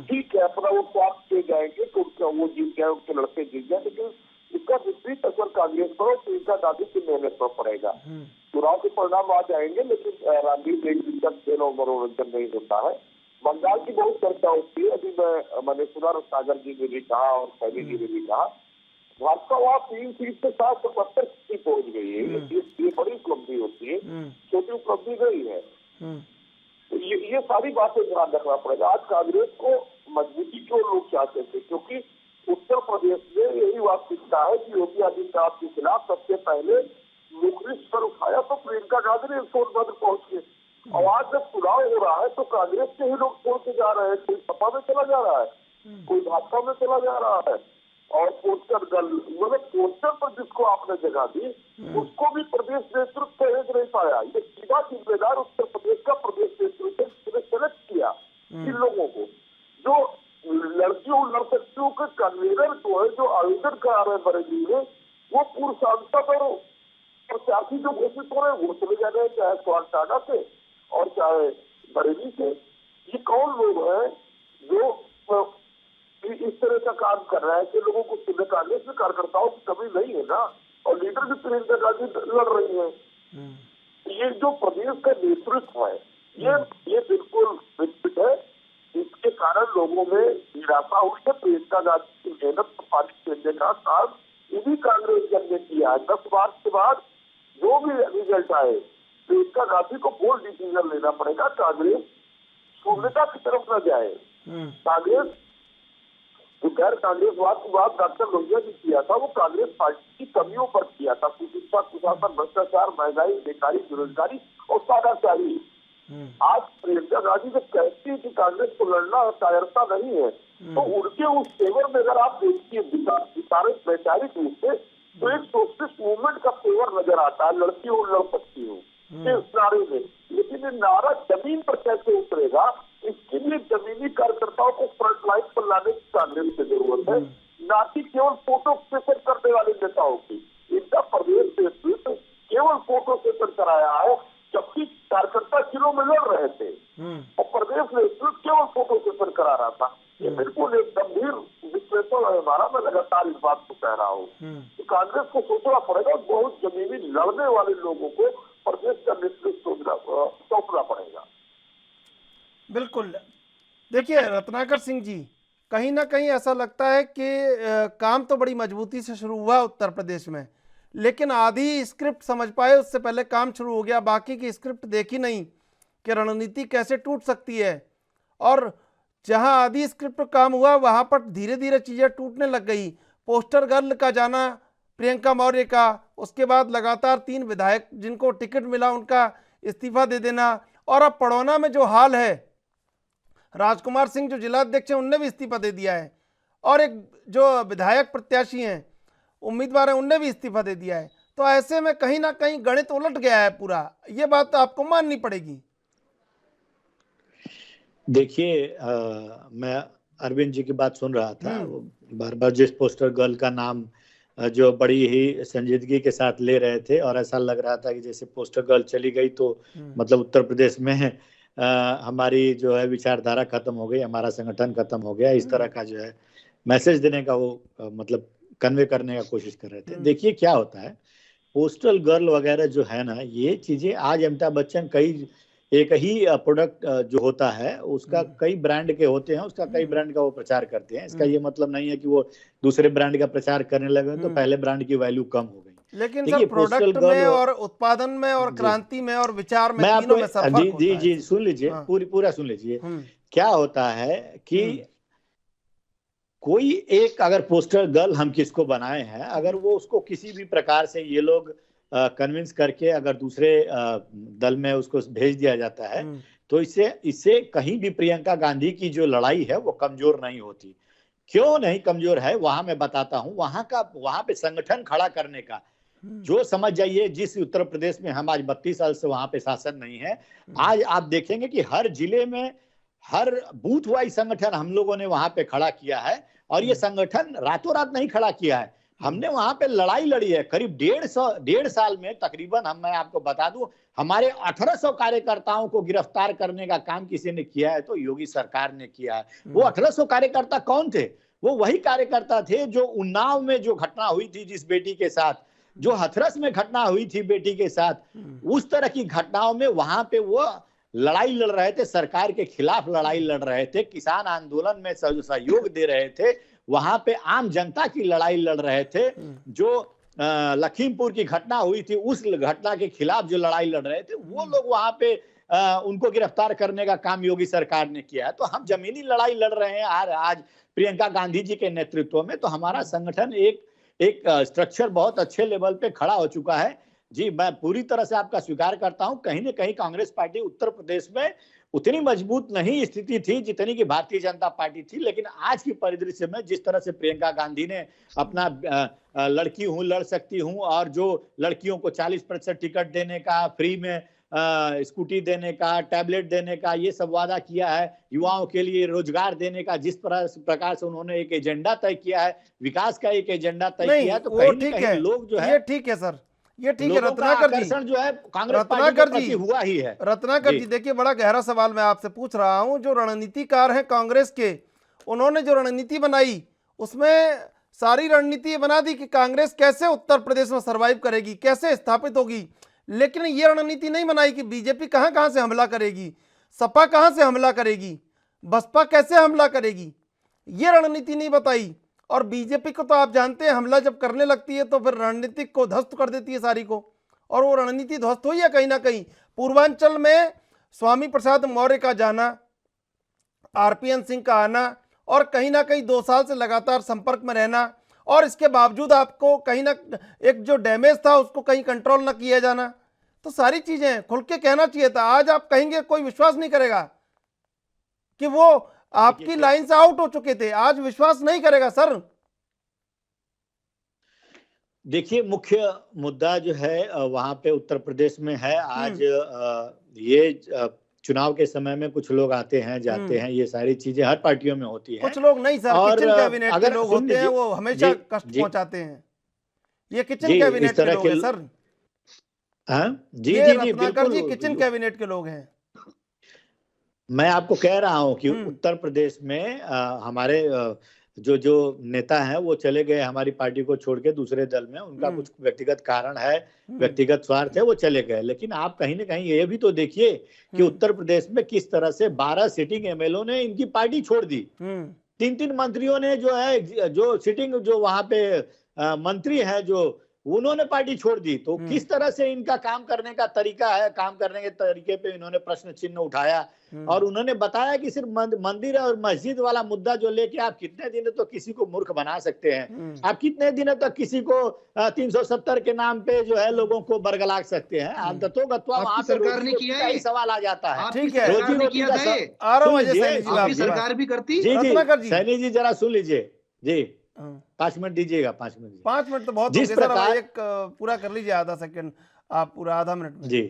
ठीक है अपना वो स्वार्थ से जाएंगे तो उनका वो जीत जाए, उनके लड़के जीत जाए, लेकिन इसका विपरीत असर कांग्रेस पर और प्रियंका गांधी की मेहनत पर पड़ेगा। चुनाव के परिणाम आ जाएंगे, लेकिन राजनीति एक दिन तक खेल और मनोरंजन नहीं होता है। बंगाल की बहुत चर्चा होती है, अभी मैंने सुना सागर जी ने भी कहा और सैनी जी ने भी कहा, भाजपा वहाँ 3 सीट से 772 सीट पहुंच गई है। ये बड़ी उपलब्धि होती है, छोटी उपलब्धि नहीं है। तो ये सारी बातें ध्यान रखना पड़ेगा। आज कांग्रेस को मजबूती क्यों लोग चाहते थे, क्योंकि उत्तर प्रदेश में यही वास्तविकता है कि योगी आदित्यनाथ के खिलाफ सबसे पहले मुखरी स्वर उठाया तो प्रियंका गांधी ने सोनभद्र पहुंच के, और आज जब चुनाव हो रहा है तो कांग्रेस के ही लोग छोड़ के जा रहे हैं, कोई सपा में चला जा रहा है, कोई भाजपा में चला जा रहा है, और पोस्टर गल मतलब पोस्टर पर जिसको आपने जगह दी उसको भी प्रदेश नेतृत्व सहेज नहीं पाया। ये सीधा जिम्मेदार उत्तर प्रदेश का प्रदेश नेतृत्व ने सेलेक्ट किया इन लोगों को, जो लड़कियों लड़कियों के कन्वीनर जो है, जो आयोजन करा रहे बरेली में, वो पूर्व सांसद और प्रत्याशी जो घोषित हो रहे हैं वो चले जा रहे हैं, चाहे स्वास्थ्य से और चाहे बरेली से। ये कौन लोग हैं जो इस तरह का काम कर रहा है कि लोगों को सुनने? कांग्रेस में कार्यकर्ताओं की कमी नहीं है ना, और लीडर भी प्रियंका गांधी लड़ रही है। ये जो प्रदेश का नेतृत्व है ये बिल्कुल विकसित है, इसके कारण लोगों में निराशा हुई है। प्रियंका गांधी की मेहनत को पानी देने का काम इन्हीं कांग्रेस ने किया है। 10 मार्च के बाद जो भी रिजल्ट आए, प्रियंका गांधी को बोल्ड डिसीजन लेना पड़ेगा। कांग्रेस शून्यता की तरफ न जाए। कांग्रेस जो गैर कांग्रेसवाद की बात डॉक्टर लोहिया ने किया था, वो कांग्रेस पार्टी की कमियों पर किया था, कुशिक्षा, कुशासन, भ्रष्टाचार, महंगाई, बेकारी, बेरोजगारी और सादाचारी। आज प्रियंका गांधी जब कहती है कि कांग्रेस को लड़ना कायरता नहीं है, तो उनके उस फेवर में अगर आप देखिए वैचारिक रूप से तो एक सोशलिस्ट मूवमेंट का फेवर नजर आता है, लड़की हो लड़ सकती हो इस नारे में। लेकिन ये नारा जमीन पर कैसे उतरेगा, इसके लिए जमीनी कार्यकर्ताओं को फ्रंट लाइन पर लाने की कांग्रेस की जरूरत है, ना कि केवल फोटो सेशन करने वाले नेताओं की। इनका प्रदेश नेतृत्व केवल फोटो सेशन कराया है, जबकि कार्यकर्ता किलो में लड़ रहे थे और प्रदेश नेतृत्व केवल फोटो सेशन करा रहा था। ये बिल्कुल एक गंभीर विश्लेषण है हमारा, मैं लगातार इस बात को कह रहा हूँ। तो कांग्रेस को सोचना पड़ेगा, बहुत जमीनी लड़ने वाले लोगों को प्रदेश का नेतृत्व सौंपना पड़ेगा। बिल्कुल। देखिए रत्नाकर सिंह जी, कहीं ना कहीं ऐसा लगता है कि काम तो बड़ी मजबूती से शुरू हुआ उत्तर प्रदेश में, लेकिन आधी स्क्रिप्ट समझ पाए उससे पहले काम शुरू हो गया, बाकी की स्क्रिप्ट देखी नहीं कि रणनीति कैसे टूट सकती है। और जहां आधी स्क्रिप्ट पर काम हुआ वहां पर धीरे धीरे चीज़ें टूटने लग गई। पोस्टर गर्ल का जाना प्रियंका मौर्य का, उसके बाद लगातार 3 विधायक जिनको टिकट मिला उनका इस्तीफा दे देना, और अब पड़ौना में जो हाल है, राजकुमार सिंह जो जिलाध्यक्ष हैं उनने भी इस्तीफा दे दिया है, और एक जो विधायक प्रत्याशी हैं उम्मीदवार हैं उनने भी इस्तीफा दे दिया है। तो ऐसे में कहीं ना कहीं गणित उलट गया है पूरा, ये बात आपको माननी पड़ेगी। देखिए मैं अरविंद जी की बात सुन रहा था, बार बार जिस पोस्टर गर्ल का नाम जो बड़ी ही संजीदगी के साथ ले रहे थे, और ऐसा लग रहा था कि जैसे पोस्टर गर्ल चली गई तो मतलब उत्तर प्रदेश में हमारी जो है विचारधारा खत्म हो गई, हमारा संगठन खत्म हो गया, इस तरह का जो है मैसेज देने का वो मतलब कन्वे करने का कोशिश कर रहे थे। देखिए क्या होता है, पोस्टल गर्ल वगैरह जो है ना, ये चीजें आज अमिताभ बच्चन कई एक ही प्रोडक्ट जो होता है उसका कई ब्रांड के होते हैं, उसका कई ब्रांड का वो प्रचार करते हैं। इसका ये मतलब नहीं है कि वो दूसरे ब्रांड का प्रचार करने लगे तो पहले ब्रांड की वैल्यू कम हो गई। लेकिन सर प्रोडक्ट में और उत्पादन में और क्रांति में और विचार में तीनों में सब फर्क होता है। जी सुन लीजिए, पूरा सुन लीजिए। क्या होता है कि कोई एक अगर पोस्टर गर्ल हम किसको बनाए हैं, अगर वो उसको किसी भी प्रकार से ये लोग कन्विंस करके अगर दूसरे दल में उसको भेज दिया जाता है तो इससे कहीं भी प्रियंका गांधी की जो लड़ाई है वो कमजोर नहीं होती। क्यों नहीं कमजोर है वहां मैं बताता हूं। वहां पे संगठन खड़ा करने का जो समझ जाइए, जिस उत्तर प्रदेश में हम आज 32 साल से वहां पे शासन नहीं है, आज आप देखेंगे कि हर जिले में हर बूथ वाइज संगठन हम लोगों ने वहां पे खड़ा किया है। और ये संगठन रातों रात नहीं खड़ा किया है, हमने वहां पे लड़ाई लड़ी है। करीब 1.5 साल में तकरीबन मैं आपको बता दूं, हमारे 1800 कार्यकर्ताओं को गिरफ्तार करने का काम किसी ने किया है तो योगी सरकार ने किया है। वो 1800 कार्यकर्ता कौन थे? वो वही कार्यकर्ता थे जो उन्नाव में जो घटना हुई थी जिस बेटी के साथ, जो हाथरस में घटना हुई थी बेटी के साथ, उस तरह की घटनाओं में वहां पे वो लड़ाई लड़ रहे थे, सरकार के खिलाफ लड़ाई लड़ रहे थे, किसान आंदोलन में सहयोग दे रहे थे, वहां पे आम जनता की लड़ाई लड़ रहे थे। जो लखीमपुर की घटना हुई थी उस घटना के खिलाफ जो लड़ाई लड़ रहे थे वो लोग वहां पे उनको गिरफ्तार करने का काम योगी सरकार ने किया है। तो हम जमीनी लड़ाई लड़ रहे हैं आज प्रियंका गांधी जी के नेतृत्व में। तो हमारा संगठन एक स्ट्रक्चर बहुत अच्छे लेवल पे खड़ा हो चुका है। जी, मैं पूरी तरह से आपका स्वीकार करता हूं, कहीं ना कहीं कांग्रेस पार्टी उत्तर प्रदेश में उतनी मजबूत नहीं स्थिति थी जितनी कि भारतीय जनता पार्टी थी। लेकिन आज की परिदृश्य में जिस तरह से प्रियंका गांधी ने अपना लड़की हूं लड़ सकती हूं और जो लड़कियों को 40% टिकट देने का, फ्री में स्कूटी देने का, टैबलेट देने का, ये सब वादा किया है, युवाओं के लिए रोजगार देने का जिस प्रकार से उन्होंने एक एजेंडा तय किया है, विकास का एक एजेंडा तय किया है, तो वो कहीं ना ठीक कहीं है, लोग जो है, ये ठीक है सर, ये ठीक है। लोगों का रत्नाकर जी, आकर्षण जो है कांग्रेस पार्टी के प्रति हुआ ही है। रत्नाकर जी देखिए, बड़ा गहरा सवाल मैं आपसे पूछ रहा हूं। जो रणनीतिकार हैं कांग्रेस के, उन्होंने जो रणनीति बनाई उसमें सारी रणनीति बना दी कि कांग्रेस कैसे उत्तर प्रदेश में सरवाइव करेगी, कैसे स्थापित होगी, लेकिन ये रणनीति नहीं बनाई कि बीजेपी कहां कहां से हमला करेगी, सपा कहां से हमला करेगी, बसपा कैसे हमला करेगी, ये रणनीति नहीं बताई। और बीजेपी को तो आप जानते हैं, हमला जब करने लगती है तो फिर रणनीतिक को ध्वस्त कर देती है सारी को, और वो रणनीति ध्वस्त हुई है कहीं ना कहीं। पूर्वांचल में स्वामी प्रसाद मौर्य का जाना, आरपीएन सिंह का आना, और कहीं ना कहीं 2 साल से लगातार संपर्क में रहना, और इसके बावजूद आपको कहीं ना एक जो डैमेज था उसको कहीं कंट्रोल ना किया जाना, तो सारी चीजें खुल के कहना चाहिए था। आज आप कहेंगे कोई विश्वास नहीं करेगा कि वो आपकी लाइन से आउट हो चुके थे, आज विश्वास नहीं करेगा सर। देखिए, मुख्य मुद्दा जो है वहां पे उत्तर प्रदेश में है आज। ये चुनाव के समय में कुछ लोग आते हैं जाते हैं, ये सारी चीजें हर पार्टियों में होती हैं। कुछ लोग नहीं सर, किचन कैबिनेट के लोग होते हैं, वो हमेशा कष्ट पहुंचाते हैं। ये किचन कैबिनेट के लोग हैं सर। हाँ जी ये जी रत्नाकर जी किचन कैबिनेट के लोग हैं। मैं आपको कह रहा हूं कि उत्तर प्रदेश में हमारे जो नेता हैं वो चले गए हमारी पार्टी को छोड़ के दूसरे दल में, उनका कुछ व्यक्तिगत कारण है, व्यक्तिगत स्वार्थ है, वो चले गए। लेकिन आप कहीं ना कहीं ये भी तो देखिए कि उत्तर प्रदेश में किस तरह से 12 सिटिंग एमएलओ ने इनकी पार्टी छोड़ दी। 3 मंत्रियों ने जो है, जो सिटिंग जो वहां पे मंत्री हैं, जो उन्होंने पार्टी छोड़ दी। तो किस तरह से इनका काम करने का तरीका है, काम करने के तरीके पे इन्होंने प्रश्न चिन्ह उठाया, और उन्होंने बताया कि सिर्फ मंदिर और मस्जिद वाला मुद्दा जो लेके आप कितने दिनों तो किसी को मूर्ख बना सकते हैं, आप कितने दिनों तक किसी को 370 के नाम पे जो है लोगों को बरगला सकते हैं। आप दत्तोगत्वा वहां पे सरकार ने किया है, सवाल आ जाता है। ठीक है, रोजी रोटी का सरकार भी करती। जी जी सैनी जी जरा सुन लीजिए जी, 5 मिनट दीजिएगा, 5 मिनट। 5 मिनट तो बहुत जिस प्रकार एक पूरा कर लीजिए, आधा सेकंड आप पूरा आधा मिनट में। जी,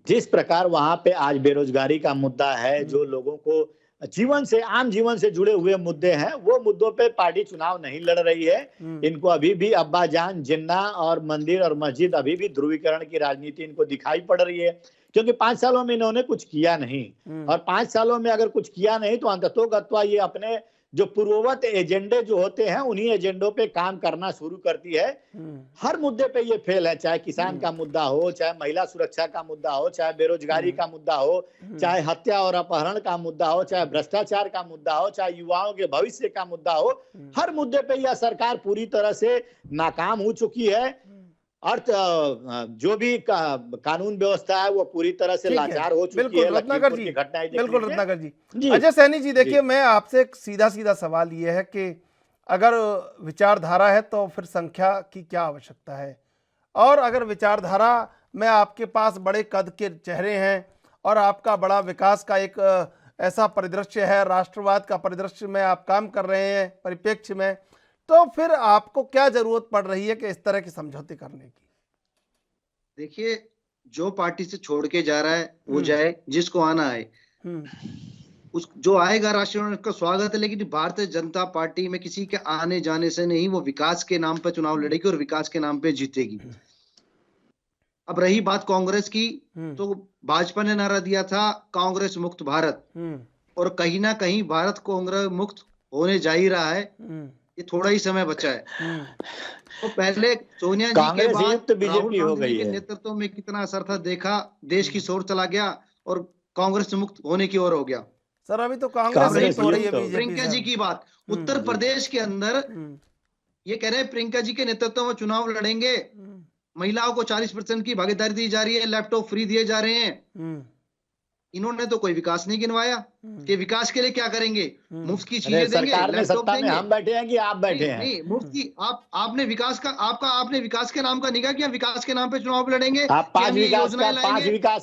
जिस प्रकार वहां पे आज बेरोजगारी का मुद्दा है, जो लोगों को जीवन से, आम जीवन से जुड़े हुए मुद्दे हैं, वो मुद्दों पे पार्टी चुनाव नहीं लड़ रही है। इनको अभी भी अब्बाजान, जिन्ना और मंदिर और मस्जिद, अभी भी ध्रुवीकरण की राजनीति इनको दिखाई पड़ रही है, क्योंकि 5 सालों में इन्होंने कुछ किया नहीं। और 5 सालों में अगर कुछ किया नहीं तो अंततोगत्वा ये अपने जो पूर्ववत एजेंडे जो होते हैं उन्हीं एजेंडों पे काम करना शुरू करती है। हर मुद्दे पे ये फेल है, चाहे किसान का मुद्दा हो, चाहे महिला सुरक्षा का मुद्दा हो, चाहे बेरोजगारी का मुद्दा हो, चाहे हत्या और अपहरण का मुद्दा हो, चाहे भ्रष्टाचार का मुद्दा हो, चाहे युवाओं के भविष्य का मुद्दा हो, हर मुद्दे पे यह सरकार पूरी तरह से नाकाम हो चुकी है। अर्थ जो भी कानून व्यवस्था है वो पूरी तरह से लाचार हो चुकी है। रत्नाकर जी, बिल्कुल रत्नाकर जी। अजय सैनी जी, देखिए मैं आपसे एक सीधा सीधा सवाल ये है कि अगर विचारधारा है तो फिर संख्या की क्या आवश्यकता है, और अगर विचारधारा में आपके पास बड़े कद के चेहरे हैं और आपका बड़ा विकास का एक ऐसा परिदृश्य है, राष्ट्रवाद का परिदृश्य में आप काम कर रहे हैं परिप्रेक्ष्य में, तो फिर आपको क्या जरूरत पड़ रही है कि इस तरह के समझौते करने की? देखिए, जो पार्टी से छोड़ के जा रहा है वो जाए, जिसको आना है उस जो आएगा राष्ट्रीय उसका स्वागत है, लेकिन भारतीय जनता पार्टी में किसी के आने जाने से नहीं, वो विकास के नाम पे चुनाव लड़ेगी और विकास के नाम पे जीतेगी। अब रही बात कांग्रेस की, तो भाजपा ने नारा दिया था कांग्रेस मुक्त भारत, और कहीं ना कहीं भारत कांग्रेस मुक्त होने जा ही रहा है, ये थोड़ा ही समय बचा है। तो पहले सोनिया जी के बाद राहुल गांधी जी के नेतृत्व में कितना असर था देखा, देश की सोर चला गया और कांग्रेस मुक्त होने की ओर हो गया। सर अभी तो कांग्रेस हो रही है बीजेपी। प्रियंका जी की बात, उत्तर प्रदेश के अंदर ये कह रहे हैं प्रियंका जी के नेतृत्व में चुनाव लड़ेंगे, महिलाओं को 40% की भागीदारी दी जा रही है, लैपटॉप फ्री दिए जा रहे हैं। इन्होंने तो कोई विकास नहीं गिनवाया कि विकास के लिए क्या करेंगे, मुफ्त की चीजें देंगे, लैपटॉप देंगे। हम बैठे हैं कि आप बैठे हैं? नहीं, मुफ्त की आपने विकास का आपने विकास के नाम का नहीं कहा कि हम विकास के नाम पे चुनाव लड़ेंगे। आप पांच विकास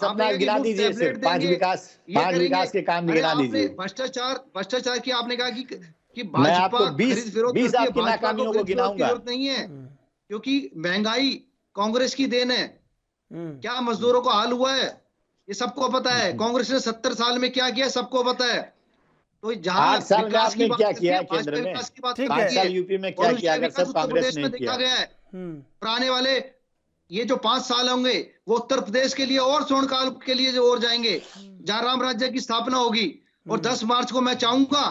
अपना गिना दीजिए, सिर्फ पांच विकास के काम गिना दीजिए। भ्रष्टाचार की आपने कहा कि मैं आपको भाजपा 20 आपकी नाकामियों को गिनाऊंगा। जरूरत नहीं है, क्योंकि महंगाई कांग्रेस की देन है। क्या मजदूरों को हाल हुआ है ये सबको पता है। कांग्रेस ने 70 साल में क्या किया सबको पता है। तो जहां 8 साल में आपने क्या किया है केंद्र में? विकास की बात 5 साल यूपी में क्या किया अगर सब कांग्रेस ने किया? गया है पुराने वाले ये जो 5 साल होंगे वो उत्तर प्रदेश के लिए और स्वर्ण काल के लिए जो और जाएंगे, जहां राम राज्य की स्थापना होगी। और 10 मार्च को मैं चाहूंगा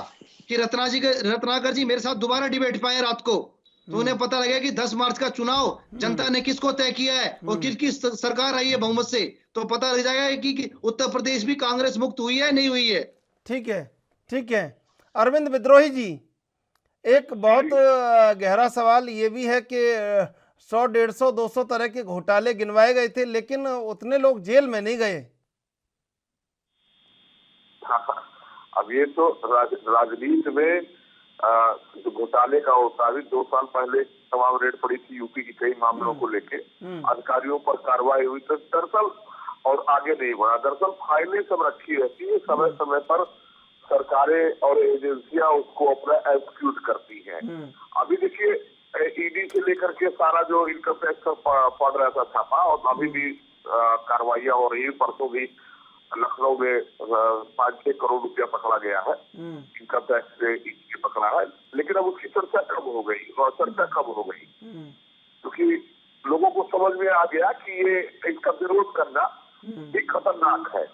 कि रत्नाकर जी मेरे साथ दोबारा डिबेट पाए रात को, तो उन्हें पता लगेगा कि 10 मार्च का चुनाव जनता ने किसको तय किया है और किसकी सरकार आई है बहुमत से, तो पता लग जाएगा कि उत्तर प्रदेश भी कांग्रेस मुक्त हुई है नहीं हुई है। ठीक है, ठीक है। अरविंद विद्रोही जी, एक बहुत गहरा सवाल ये भी है कि 100, 150, 200 तरह के घोटाले गिनवाए गए थे, लेकिन उतने लोग जेल में नहीं गए। अब ये तो राजनीति में जो घोटाले का होता है, 2 साल पहले तमाम रेड पड़ी थी यूपी की कई मामलों को लेके, अधिकारियों पर कार्रवाई हुई तो दरअसल और आगे नहीं बढ़ा। दरअसल फाइलें सब रखी रहती है, समय समय पर सरकारें और एजेंसियां उसको अपना एग्जीक्यूट करती हैं। अभी देखिए ईडी से लेकर के सारा जो इनकम टैक्स का पड़ रहा था छापा, और अभी भी कार्रवाइयां हो रही है। परसों भी लखनऊ में 5-6 करोड़ रुपया पकड़ा गया है, इनकम टैक्स से पकड़ा है। लेकिन अब उसकी चर्चा कम हो गई क्योंकि लोगों को समझ में आ गया कि ये इसका विरोध करना एक खतरनाक है।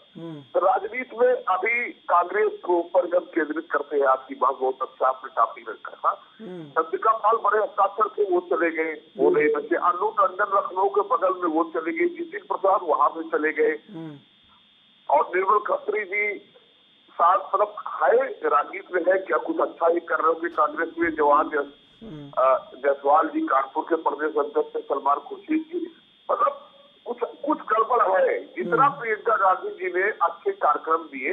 तो राजनीति में अभी कांग्रेस को ऊपर जब केंद्रित करते हैं, आपकी बात बहुत अच्छा आपने टॉपिक रखा था। चंद्रिका पाल बड़े हस्ताक्षर से वो चले गए, वो नहीं बचे। अन्नू टंडन लखनऊ के बगल में वो चले गए, जितिन प्रसाद वहां पे चले गए, और निर्मल खत्री जी साथ मतलब है राजनीति में है, क्या कुछ अच्छा ही कर रहे होंगे कांग्रेस में। जवान जायसवाल जी कानपुर के प्रदेश अध्यक्ष से सलमान खुर्शीद जी, मतलब कुछ गड़बड़ है। जितना प्रियंका गांधी जी ने अच्छे कार्यक्रम दिए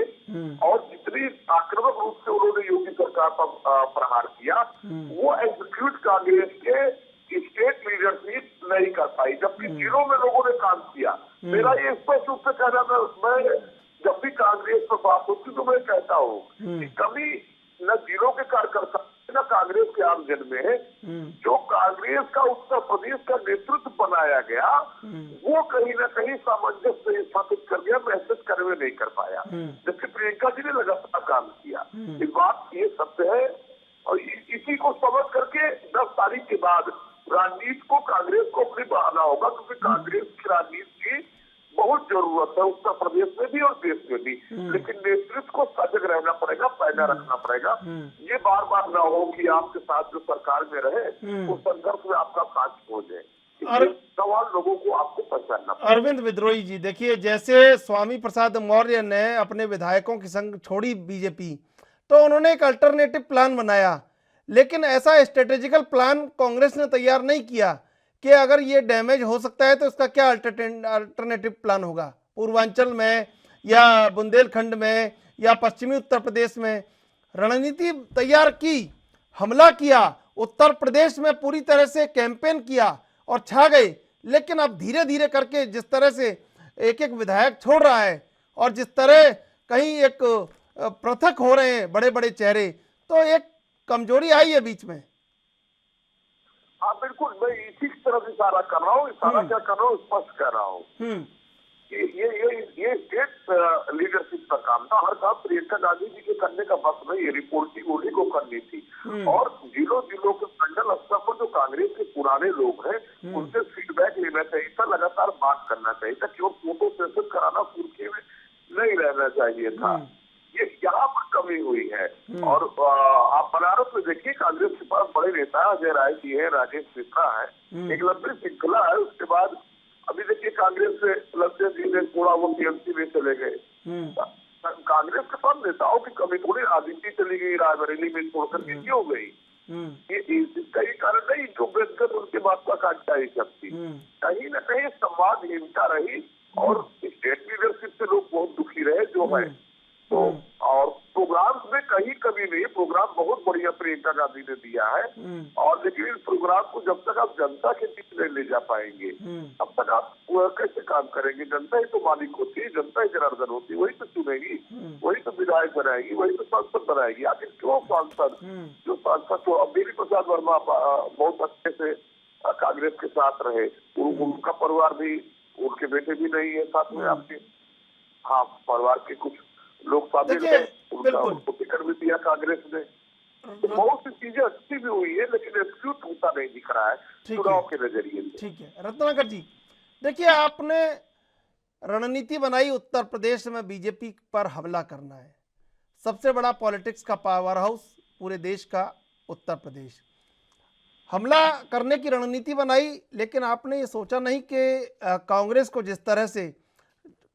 और जितनी आक्रामक रूप से उन्होंने योगी सरकार पर प्रहार किया, वो एग्जीक्यूट कांग्रेस के स्टेट लीडरशिप नहीं कर पाई, जबकि जिलों में लोगों ने काम किया। मेरा ये स्पष्ट रूप से कहना, मैं जब भी कांग्रेस पर बात होती तो मैं कहता हूँ कि कभी न जिलों के कार्यकर्ता न कांग्रेस के आमजन में जो कांग्रेस का उत्तर प्रदेश का नेतृत्व बनाया गया, वो कहीं ना कहीं सामंजस्य स्थापित कर गया, मैसेज कन्वे नहीं कर पाया, जबकि प्रियंका जी ने लगातार काम किया। इस बात ये सत्य है, और इसी को समझ करके 10 तारीख के बाद राजनीति को कांग्रेस को अपनी बढ़ाना होगा, क्योंकि कांग्रेस की राजनीति की बहुत जरूरत है उत्तर प्रदेश में भी और देश में भी। लेकिन नेतृत्व को सजग रहना पड़ेगा, पैदा रखना पड़ेगा। ये बार बार ना हो कि आपके साथ जो सरकार में रहे उस संघर्ष में आपका साथ हो जाए। सवाल लोगों को आपको पहचानना पड़ेगा। अरविंद विद्रोही जी, देखिए जैसे स्वामी प्रसाद मौर्य ने अपने विधायकों की संग छोड़ी बीजेपी, तो उन्होंने एक अल्टरनेटिव प्लान बनाया, लेकिन ऐसा स्ट्रेटेजिकल प्लान कांग्रेस ने तैयार नहीं किया कि अगर ये डैमेज हो सकता है तो इसका क्या अल्टरनेटिव प्लान होगा। पूर्वांचल में या बुंदेलखंड में या पश्चिमी उत्तर प्रदेश में रणनीति तैयार की, हमला किया, उत्तर प्रदेश में पूरी तरह से कैंपेन किया और छा गए। लेकिन अब धीरे धीरे करके जिस तरह से एक एक विधायक छोड़ रहा है और जिस तरह कहीं एक पृथक हो रहे हैं बड़े बड़े चेहरे, तो एक कमजोरी आई है बीच में। हाँ बिल्कुल, मैं इसी की तरफ इशारा कर रहा हूँ। इशारा क्या कर रहा हूँ, स्पष्ट कर रहा हूँ। ये स्टेट लीडरशिप का काम था। हर काम प्रियंका गांधी जी के करने का बस नहीं, रिपोर्टिंग उन्हीं को करनी थी। और जिलों के मंडल स्तर पर जो कांग्रेस के पुराने लोग हैं उनसे फीडबैक लेना चाहिए था, लगातार बात करना चाहिए था, केवल फोटो सेशन कराना फुर्के में नहीं रहना चाहिए था। ये यहाँ पर कमी हुई है। और आप बनारस में देखिए, कांग्रेस के पास बड़े नेता अजय राय जी है, राजेश मिश्रा है, एक लंबी श्रृंखला है। उसके बाद अभी देखिए कांग्रेस से लज्जत जी ने थोड़ा वो टीएमसी में चले गए। कांग्रेस के पास नेताओं की कमी थोड़ी, आदित्य चली गई रायबरेली में छोड़कर के, क्यों गई? ये इसका ही कारण नहीं जो व्यक्तिगत उनके महत्वाकांक्षा ही सब थी। कहीं न कहीं संवादहीनता रही और स्टेट लीडरशिप से लोग बहुत दुखी रहे जो है। तो और प्रोग्राम्स में कहीं कमी नहीं, प्रोग्राम बहुत बढ़िया प्रियंका गांधी ने दिया है। और लेकिन इस प्रोग्राम को जब तक आप जनता के बीच में ले जा पाएंगे तब तक आप कैसे काम करेंगे? जनता ही तो मालिक होती है, जनता ही जनार्दन होती है, वही तो चुनेगी, वही तो विधायक बनाएगी, वही तो सांसद बनाएगी। आखिर क्यों सांसद, जो सांसद तो अब देवी प्रसाद वर्मा बहुत अच्छे से कांग्रेस के साथ रहे, उनका परिवार भी, उनके बेटे भी नहीं है साथ में आपके, हाँ परिवार के कुछ लोग शामिल हैं, उनको टिकट भी दिया कांग्रेस ने। तो बहुत सी चीजें अच्छी भी हुई है, लेकिन एक्सक्यूट होता नहीं दिख रहा है चुनाव के नजरिए से। ठीक है रत्नाकर जी, देखिए आपने रणनीति बनाई उत्तर प्रदेश में बीजेपी पर हमला करना है। सबसे बड़ा पॉलिटिक्स का पावर हाउस पूरे देश का उत्तर प्रदेश, हमला करने की रणनीति बनाई। लेकिन आपने ये सोचा नहीं कि कांग्रेस को जिस तरह से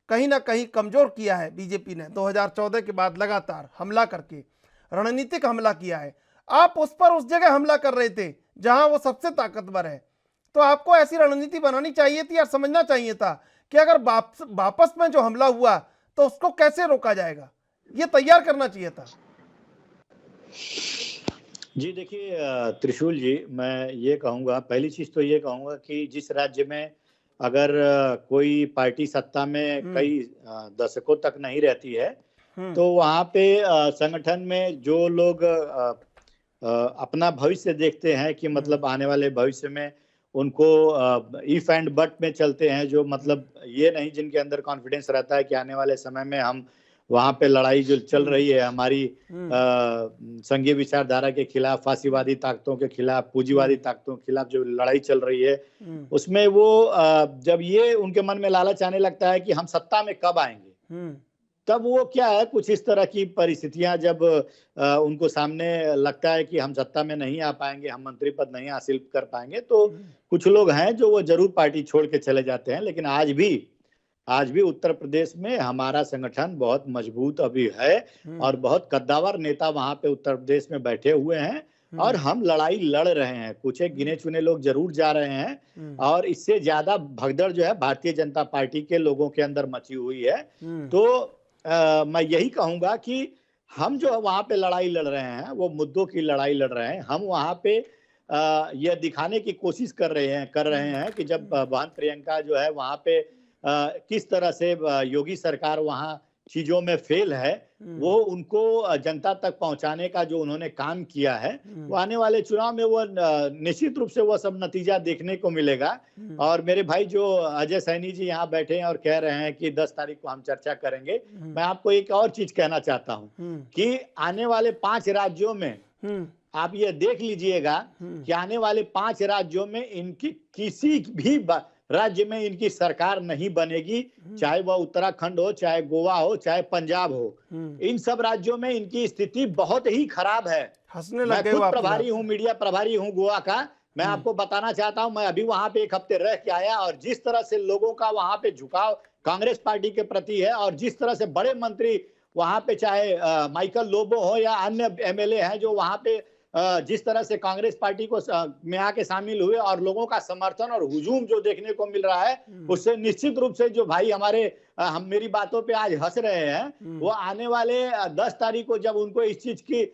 कहीं ना कहीं कमजोर किया है बीजेपी ने 2014 के बाद लगातार हमला करके रणनीतिक हमला किया है, आप उस पर उस जगह हमला कर रहे थे जहां वो सबसे ताकतवर है। तो आपको ऐसी रणनीति बनानी चाहिए थी और समझना चाहिए था कि अगर वापस में जो हमला हुआ तो उसको कैसे रोका जाएगा, ये तैयार करना चाहिए था। जी देखिए त्रिशूल जी, मैं ये कहूँगा, पहली चीज तो ये कहूँगा कि जिस राज्य में अगर कोई पार्टी सत्ता में कई दशकों तक नहीं रहती है तो वहाँ पे संगठन में जो लोग अपना भविष्य देखते हैं कि मतलब आने वाले भविष्य में उनको इफ एंड बट में चलते हैं, जो मतलब ये नहीं, जिनके अंदर कॉन्फिडेंस रहता है कि आने वाले समय में हम वहां पे लड़ाई जो चल रही है हमारी संघीय विचारधारा के खिलाफ, फासीवादी ताकतों के खिलाफ, पूंजीवादी ताकतों के खिलाफ जो लड़ाई चल रही है, उसमें वो जब ये उनके मन में लालच आने लगता है कि हम सत्ता में कब आएंगे, तब वो क्या है, कुछ इस तरह की परिस्थितियां जब उनको सामने लगता है कि हम सत्ता में नहीं आ पाएंगे, हम मंत्री पद नहीं हासिल कर पाएंगे, तो कुछ लोग हैं जो वो जरूर पार्टी छोड़ के चले जाते हैं। लेकिन आज भी उत्तर प्रदेश में हमारा संगठन बहुत मजबूत अभी है और बहुत कद्दावर नेता वहां पे उत्तर प्रदेश में बैठे हुए हैं और हम लड़ाई लड़ रहे हैं। कुछ एक गिने चुने लोग जरूर जा रहे हैं और इससे ज्यादा भगदड़ जो है भारतीय जनता पार्टी के लोगों के अंदर मची हुई है। तो मैं यही कहूंगा कि हम जो वहां पे लड़ाई लड़ रहे हैं वो मुद्दों की लड़ाई लड़ रहे हैं। हम वहां पे यह दिखाने की कोशिश कर रहे हैं कि जब बहन प्रियंका जो है वहां पे किस तरह से योगी सरकार वहां चीजों में फेल है, वो उनको जनता तक पहुंचाने का जो उन्होंने काम किया है, वो आने वाले चुनाव में वो निश्चित रूप से वो सब नतीजा देखने को मिलेगा। और मेरे भाई जो अजय सैनी जी यहाँ बैठे हैं और कह रहे हैं कि 10 तारीख को हम चर्चा करेंगे, मैं आपको एक और चीज कहना चाहता हूँ कि आने वाले 5 राज्यों में आप ये देख लीजिएगा कि आने वाले 5 राज्यों में इनकी किसी भी राज्य में इनकी सरकार नहीं बनेगी, चाहे वह उत्तराखंड हो, चाहे गोवा हो, चाहे पंजाब हो। इन सब राज्यों में इनकी स्थिति बहुत ही खराब है। मैं खुद प्रभारी हूँ, मीडिया प्रभारी हूँ गोवा का। मैं आपको बताना चाहता हूँ, मैं अभी वहां पे 1 हफ्ते रह के आया और जिस तरह से लोगों का वहां पे झुकाव कांग्रेस पार्टी के प्रति है और जिस तरह से बड़े मंत्री वहां पे, चाहे माइकल लोबो हो या अन्य एमएलए हैं जो वहां पे जिस तरह से कांग्रेस पार्टी को में आके शामिल हुए और लोगों का समर्थन और हुजूम जो देखने को मिल रहा है, उससे निश्चित रूप से जो भाई हमारे हम मेरी बातों पे आज हंस रहे हैं, वो आने वाले 10 तारीख को जब उनको इस चीज की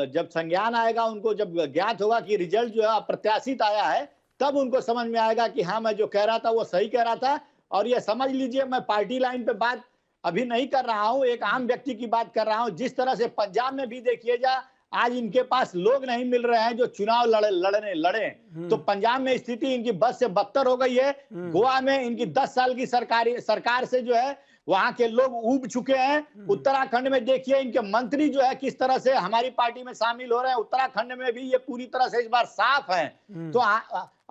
जब संज्ञान आएगा, उनको जब ज्ञात होगा कि रिजल्ट जो है अप्रत्याशित आया है, तब उनको समझ में आएगा कि हाँ मैं जो कह रहा था वो सही कह रहा था। और ये समझ लीजिए, मैं पार्टी लाइन पे बात अभी नहीं कर रहा हूं, एक आम व्यक्ति की बात कर रहा हूं। जिस तरह से पंजाब में भी देखिए जा, आज इनके पास लोग नहीं मिल रहे हैं जो चुनाव लड़े। तो पंजाब में स्थिति इनकी बद से बदतर हो गई है। गोवा में इनकी 10 साल की सरकार से जो है वहां के लोग ऊब चुके हैं। उत्तराखंड में देखिए इनके मंत्री जो है किस तरह से हमारी पार्टी में शामिल हो रहे हैं। उत्तराखंड में भी ये पूरी तरह से इस बार साफ है। तो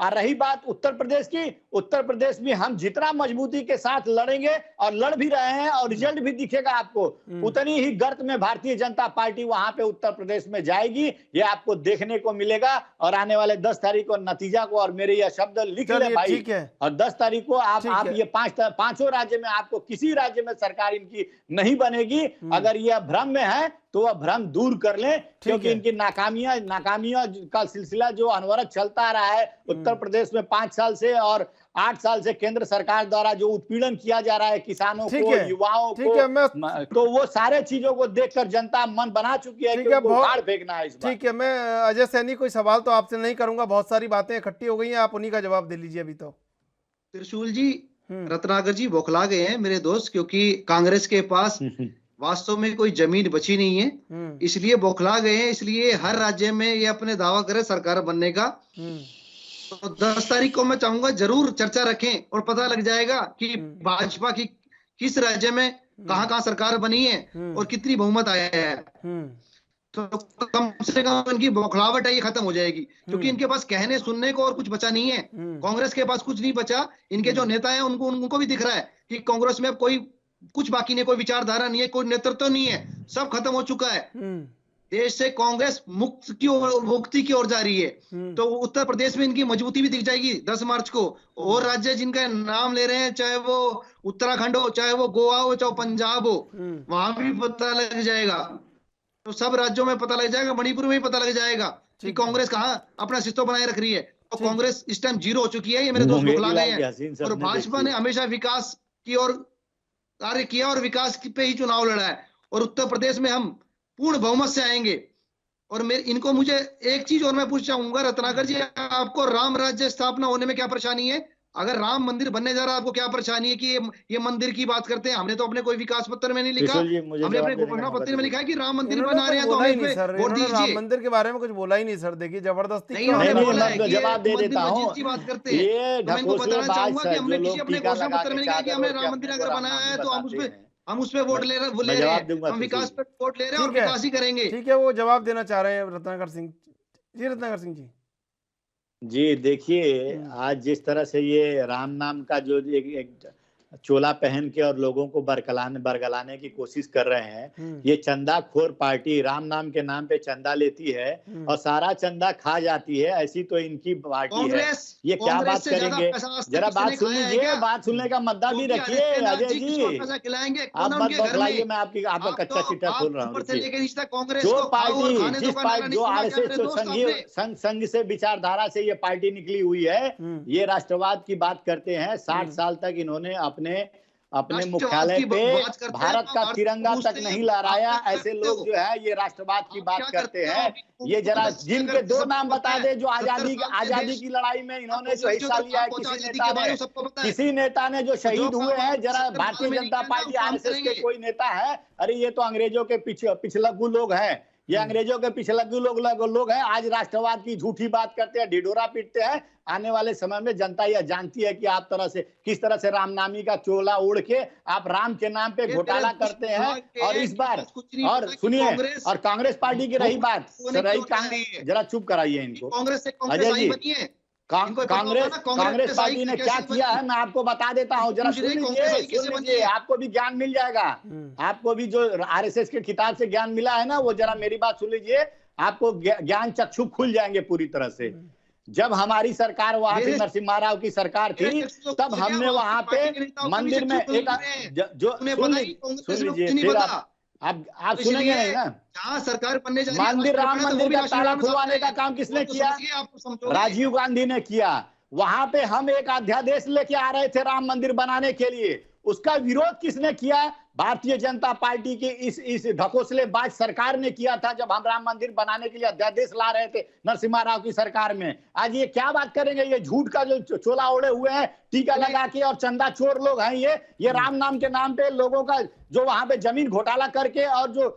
रही बात उत्तर प्रदेश की, उत्तर प्रदेश में हम जितना मजबूती के साथ लड़ेंगे और लड़ भी रहे हैं और रिजल्ट भी दिखेगा आपको, उतनी ही गर्त में भारतीय जनता पार्टी वहां पे उत्तर प्रदेश में जाएगी। ये आपको देखने को मिलेगा। और आने वाले 10 तारीख को नतीजा को, और मेरे यह शब्द लिख ले भाई, और 10 तारीख को आप ये पांचों राज्य में आपको किसी राज्य में सरकार इनकी नहीं बनेगी। अगर यह भ्रम में है तो वह भ्रम दूर कर लें, क्योंकि इनकी नाकामियां का सिलसिला जो अनवरत चलता आ रहा है उत्तर प्रदेश में 5 साल से और 8 साल से केंद्र सरकार द्वारा जो उत्पीड़न किया जा रहा है किसानों को, युवाओं को, तो वो सारे चीजों को देखकर जनता मन बना चुकी है कि उनको उखाड़ फेंकना है इस बार। ठीक है, मैं अजय सैनी कोई सवाल तो आपसे नहीं करूंगा, बहुत सारी बातें इकट्ठी हो गई हैं, आप उन्हीं का जवाब दे लीजिए अभी तो। त्रिशूल जी, रत्नाकर जी बौखला गए हैं मेरे दोस्त, क्योंकि कांग्रेस के पास वास्तव में कोई जमीन बची नहीं है, इसलिए बौखला गए हैं। इसलिए हर राज्य में ये अपने दावा करे सरकार बनने का। तो 10 तारीख को मैं चाहूंगा जरूर चर्चा रखें और पता लग जाएगा कि भाजपा की किस राज्य में कहां सरकार बनी है और कितनी बहुमत आया है। तो कम से कम इनकी बौखलावट है ये खत्म हो जाएगी, क्योंकि इनके पास कहने सुनने को और कुछ बचा नहीं है। कांग्रेस के पास कुछ नहीं बचा। इनके जो नेता हैं उनको भी दिख रहा है कि कांग्रेस में अब कोई कुछ बाकी नहीं, कोई विचारधारा नहीं है, कोई नेतृत्व नहीं है, सब खत्म हो चुका है। देश से कांग्रेस मुक्ति की ओर जा रही है। तो उत्तर प्रदेश में इनकी मजबूती भी दिख जाएगी 10 मार्च को। और राज्य जिनका नाम ले रहे हैं, चाहे वो उत्तराखंड हो, चाहे वो गोवा हो, चाहे पंजाब हो, वहां भी पता लग जाएगा। तो सब राज्यों में पता लग जाएगा, मणिपुर में भी पता लग जाएगा कि कांग्रेस कहाँ अपना अस्तित्व बनाए रख रही है। तो कांग्रेस इस टाइम जीरो हो चुकी है, ये मेरे दोस्त बौखला गए हैं। और भाजपा ने हमेशा विकास की ओर कार्य किया और विकास पे ही चुनाव लड़ा है। और उत्तर प्रदेश में हम पूर्ण बहुमत से आएंगे। और मुझे एक चीज और मैं पूछ चाहूंगा रत्नाकर जी, आपको राम राज्य स्थापना होने में क्या परेशानी है? अगर राम मंदिर बनने जा रहा है, आपको क्या परेशानी है कि ये मंदिर की बात करते हैं? हमने तो अपने कोई विकास पत्र में नहीं लिखा, हमने अपने घोषणा पत्र में लिखा है कि राम मंदिर बना रहे हैं, तो हमें वोट दीजिए। राम मंदिर के बारे में कुछ बोला ही नहीं सर, देखिए जबरदस्ती नहीं, जवाब दे देता हूँ। बात करते हैं तो मैं इनको बताना चाहूंगा कि हमने किसी अपने घोषणा पत्र में लिखा कि हमने राम मंदिर अगर बनाया है तो हम उस पे वोट ले रहे हैं, हम विकास पे वोट ले रहे हैं और विकास ही करेंगे। ठीक है, वो जवाब देना चाह रहे हैं रत्नाकर सिंह जी। रत्नाकर सिंह जी देखिए, आज जिस तरह से ये राम नाम का जो एक चोला पहन के और लोगों को बरगलाने की कोशिश कर रहे हैं, ये चंदाखोर पार्टी राम नाम के नाम पे चंदा लेती है और सारा चंदा खा जाती है। ऐसी तो इनकी पार्टी है। ये क्या बात करेंगे? जरा बात सुन लीजिए, बात सुनने का मद्दा भी रखिए अजय जी। आप मत बदलाइए, मैं आपका कच्चा चिट्ठा खोल रहा हूँ। जो पार्टी जो आरएसएस संघ से विचारधारा से ये पार्टी निकली हुई है, ये राष्ट्रवाद की बात करते हैं। 60 साल तक इन्होंने अपने मुख्यालय पे भारत का तिरंगा तक नहीं लहराया। ऐसे लोग जो है ये राष्ट्रवाद की बात करते हैं। ये जरा जिनके 2 नाम बता दे जो आजादी की लड़ाई में इन्होंने जो हिस्सा लिया है, किसी नेता ने जो शहीद हुए हैं, जरा भारतीय जनता पार्टी आरएसएस के कोई नेता है? अरे ये तो अंग्रेजों के पिछलग्गू लोग हैं, ये अंग्रेजों के पिछलग्गू लोग हैं। आज राष्ट्रवाद की झूठी बात करते हैं, ढिढोरा पीटते हैं। आने वाले समय में जनता यह जानती है कि आप किस तरह से रामनामी का चोला ओढ़ के आप राम के नाम पे घोटाला करते हैं। और इस बार और सुनिए, और कांग्रेस पार्टी की रही बात, जरा चुप कराइए इनको अजय जी। कांग्रेस पार्टी ने क्या किया है मैं आपको बता देता हूँ, जरा सुन लीजिए, आपको भी ज्ञान मिल जाएगा। आपको भी जो आरएसएस के खिताब से ज्ञान मिला है ना, वो जरा मेरी बात सुन लीजिए, आपको ज्ञान चक्षु खुल जाएंगे पूरी तरह से। जब हमारी सरकार वहां पे नरसिम्हा राव की सरकार थी, तब हमने वहां पे मंदिर में एक सुन लीजिए, आप सुनेंगे नहीं ना। जहाँ सरकार बनने जा रही है, राम मंदिर का ताला खुलवाने का काम किसने किया? राजीव गांधी ने किया। वहां पे हम एक अध्यादेश लेके आ रहे थे राम मंदिर बनाने के लिए, उसका विरोध किसने किया? भारतीय जनता पार्टी की इस ढकोसलेबाज सरकार ने किया था जब हम राम मंदिर बनाने के लिए अध्यादेश ला रहे थे नरसिम्हा राव की सरकार में। आज ये क्या बात करेंगे, ये झूठ का जो चोला ओढ़े हुए हैं, टीका लगा के, और चंदा चोर लोग हैं ये राम नाम के नाम पे लोगों का जो वहां पे जमीन घोटाला करके और जो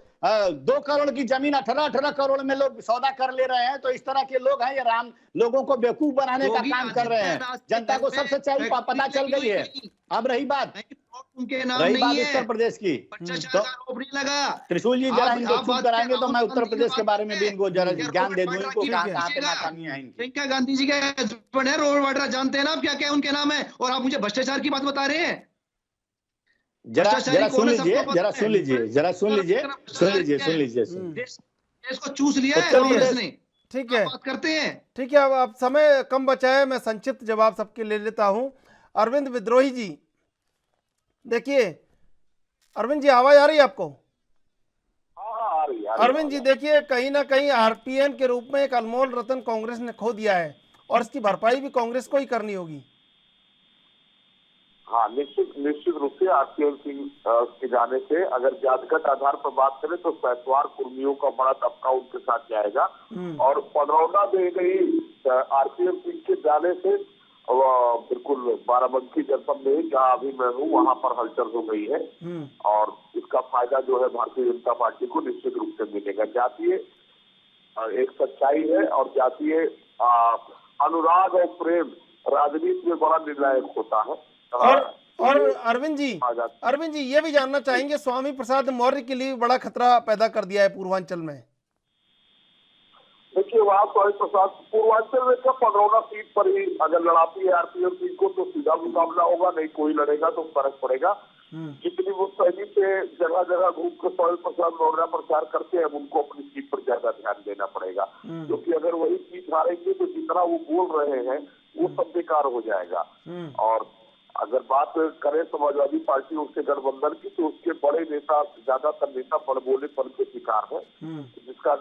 2 करोड़ की जमीन 18 करोड़ में लोग सौदा कर ले रहे हैं। तो इस तरह के लोग हैं, ये राम लोगों को बेवकूफ बनाने का काम कर रहे हैं। जनता को सब सच्चाई पता चल गई है। अब रही बात उत्तर प्रदेश की, तो त्रिशूल जी जरा इनको चुप कराएंगे तो मैं उत्तर प्रदेश के बारे में भी इनको जरा ज्ञान दे दूं, इनको कहां पे नाकामियां हैं इनकी। प्रियंका गांधी जी के हस्बैंड है रोड वाड्रा, जानते हैं ना आप क्या क्या उनके नाम है, और आप मुझे भ्रष्टाचार की बात बता रहे हैं। जरा सुन लीजिए। देश को चूस लिया है कांग्रेस ने। ठीक है, बात करते हैं। ठीक है, अब समय कम बचा है, मैं संक्षिप्त जवाब सबके ले लेता हूं। अरविंद विद्रोही जी, देखिए अरविंद जी, आवाज आ रही है आपको? आ रही है। अरविंद जी देखिए, कहीं ना कहीं आरपीएन के रूप में एक अनमोल रत्न कांग्रेस ने खो दिया है और इसकी भरपाई भी कांग्रेस को ही करनी होगी। हाँ, निश्चित रूप से आरपीएन सिंह के जाने से अगर जातिगत आधार पर बात करें तो पैसवार कुर्मियों का बड़ा तबका उनके साथ जाएगा, और पनौना दे गई आरपीएन सिंह के जाने से बिल्कुल बाराबंकी जनपद में जहाँ अभी मैं हूँ वहाँ पर हलचल हो गई है, और इसका फायदा जो है भारतीय जनता पार्टी को निश्चित रूप से मिलेगा। जातीय एक सच्चाई है, और जातीय अनुराग और प्रेम राजनीति में बड़ा निर्णायक होता है। और अरविंद जी ये भी जानना चाहेंगे, स्वामी प्रसाद मौर्य के लिए बड़ा खतरा पैदा कर दिया है पूर्वांचल में। देखिए, वहाँ स्वामी प्रसाद पूर्वांचल में क्या पनौना सीट पर ही अगर लड़ाती है आरपीएन सिंह को तो सीधा मुकाबला होगा, नहीं कोई लड़ेगा तो फर्क पड़ेगा। जितनी वो शैली से जगह जगह घूम कर स्वामी प्रसाद मौर्य प्रचार करते हैं, उनको अपनी सीट पर ज्यादा ध्यान देना पड़ेगा, क्योंकि अगर वही सीट हारेंगे तो जितना वो बोल रहे हैं वो सब बेकार हो जाएगा। और अगर बात करें समाजवादी पार्टी उसके गठबंधन की, तो उसके बड़े नेता, ज्यादातर नेता बड़बोलेपन के शिकार है, जिसका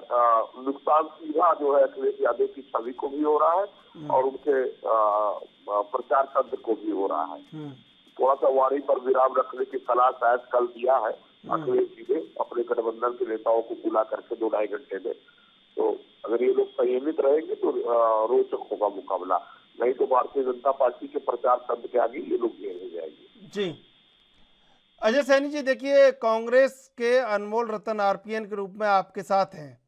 नुकसान सीधा जो है अखिलेश यादव की छवि को भी हो रहा है और उनके प्रचार तंत्र को भी हो रहा है। थोड़ा सा वाणी पर विराम रखने की सलाह शायद कल दिया है अखिलेश जी ने अपने गठबंधन के नेताओं को बुला करके 2-2.5 घंटे में। तो अगर ये लोग संयमित रहेंगे तो रोचक होगा मुकाबला, नहीं तो भारतीय जनता पार्टी के प्रचार तंत्र के आगे ये लोग घेर हो जाएंगे। जी अजय सैनी जी, देखिए कांग्रेस के अनमोल रतन आरपीएन के रूप में आपके साथ हैं,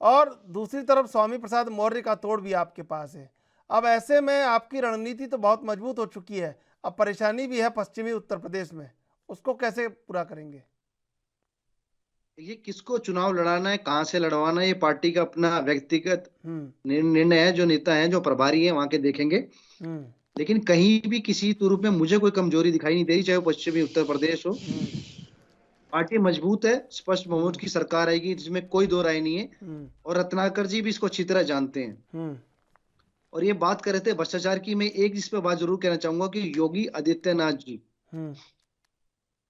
और दूसरी तरफ स्वामी प्रसाद मौर्य का तोड़ भी आपके पास है। अब ऐसे में आपकी रणनीति तो बहुत मजबूत हो चुकी है, अब परेशानी भी है पश्चिमी उत्तर प्रदेश में, उसको कैसे पूरा करेंगे? ये किसको चुनाव लड़ाना है, कहाँ से लड़वाना है, ये पार्टी का अपना व्यक्तिगत निर्णय है। जो नेता हैं, जो प्रभारी हैं, वहां के देखेंगे। लेकिन कहीं भी किसी रूप में मुझे कोई कमजोरी दिखाई नहीं दे रही, चाहे वो पश्चिमी उत्तर प्रदेश हो। पार्टी मजबूत है, स्पष्ट बहुमत की सरकार आएगी, जिसमें कोई दो राय नहीं है, और रत्नाकर जी भी इसको अच्छी तरह जानते हैं। और ये बात कर रहे थे भ्रष्टाचार की, मैं एक जिस पे बात जरूर कहना चाहूंगा कि योगी आदित्यनाथ जी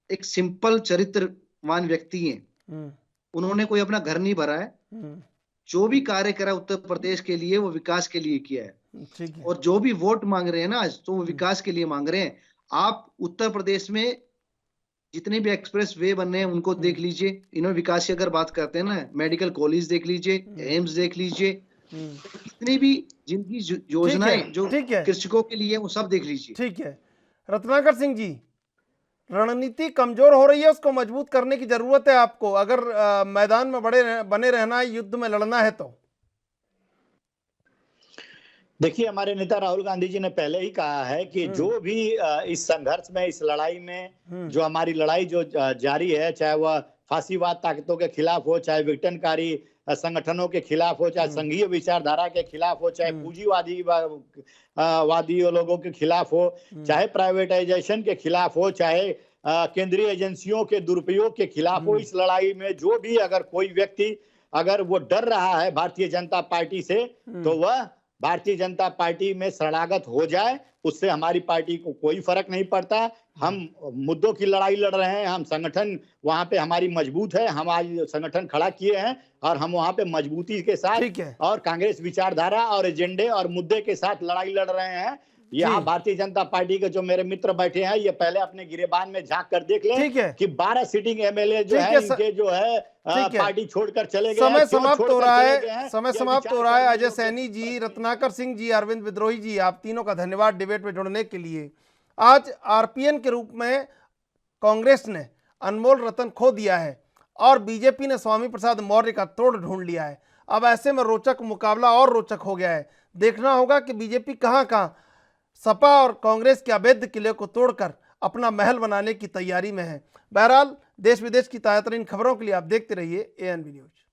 एक सिंपल चरित्रवान व्यक्ति हैं। उन्होंने कोई अपना घर नहीं भरा है, जो भी कार्य करा उत्तर प्रदेश के लिए वो विकास के लिए किया है, और जो भी वोट मांग रहे हैं ना आज, तो वो विकास के लिए मांग रहे हैं। आप उत्तर प्रदेश में जितने भी एक्सप्रेस वे बनने हैं उनको देख लीजिए, इन्होंने विकास की अगर बात करते हैं ना, मेडिकल कॉलेज देख लीजिए, एम्स देख लीजिए, जितनी भी जिनकी योजनाएं जो कृषकों के लिए वो सब देख लीजिए। ठीक है रत्नाकर सिंह जी, रणनीति कमजोर हो रही है, उसको मजबूत करने की जरूरत है आपको, अगर मैदान में बने रहना है, युद्ध में लड़ना है तो। देखिए, हमारे नेता राहुल गांधी जी ने पहले ही कहा है कि जो भी इस संघर्ष में, इस लड़ाई में, जो हमारी लड़ाई जो जारी है, चाहे वह फांसीवाद ताकतों के खिलाफ हो, चाहे विघटनकारी संगठनों के खिलाफ हो, चाहे संघीय विचारधारा के खिलाफ हो, चाहे पूंजीवादी वादी लोगों के खिलाफ हो, चाहे प्राइवेटाइजेशन के खिलाफ हो, चाहे केंद्रीय एजेंसियों के दुरुपयोग के खिलाफ हो, इस लड़ाई में जो भी अगर कोई व्यक्ति अगर वो डर रहा है भारतीय जनता पार्टी से, तो वह भारतीय जनता पार्टी में शरणागत हो जाए, उससे हमारी पार्टी को कोई फर्क नहीं पड़ता। हम मुद्दों की लड़ाई लड़ रहे हैं, हम संगठन वहां पे हमारी मजबूत है, हम आज संगठन खड़ा किए हैं और हम वहां पे मजबूती के साथ और कांग्रेस विचारधारा और एजेंडे और मुद्दे के साथ लड़ाई लड़ रहे हैं। यहाँ भारतीय जनता पार्टी के जो मेरे मित्र बैठे हैं, ये पहले अपने गिरेबान में झांक कर देख लें ठीक है कि 12 सिटिंग एमएलए जो ठीक है है, इनके जो है ठीक है। पार्टी छोड़कर चले गए समय हैं। क्यों समाप्त हो छोड़कर रहा चले गए है, हैं? समय यह समाप्त हो विचार रहा है। करने अजय योग्य सैनी जी, रत्नाकर सिंह जी, अरविंद विद्रोही जी, आप तीनों का धन्यवाद डिबेट में जुड़ने के लिए। आज आरपीएन के रूप में कांग्रेस ने अनमोल रतन खो दिया है और बीजेपी ने स्वामी प्रसाद मौर्य का तोड़ ढूंढ लिया है। अब ऐसे में रोचक मुकाबला और रोचक हो गया है। देखना होगा कि बीजेपी कहां सपा और कांग्रेस के अवैध किले को तोड़कर अपना महल बनाने की तैयारी में है। बहरहाल देश विदेश की ताज़ा तरीन खबरों के लिए आप देखते रहिए एएनबी न्यूज।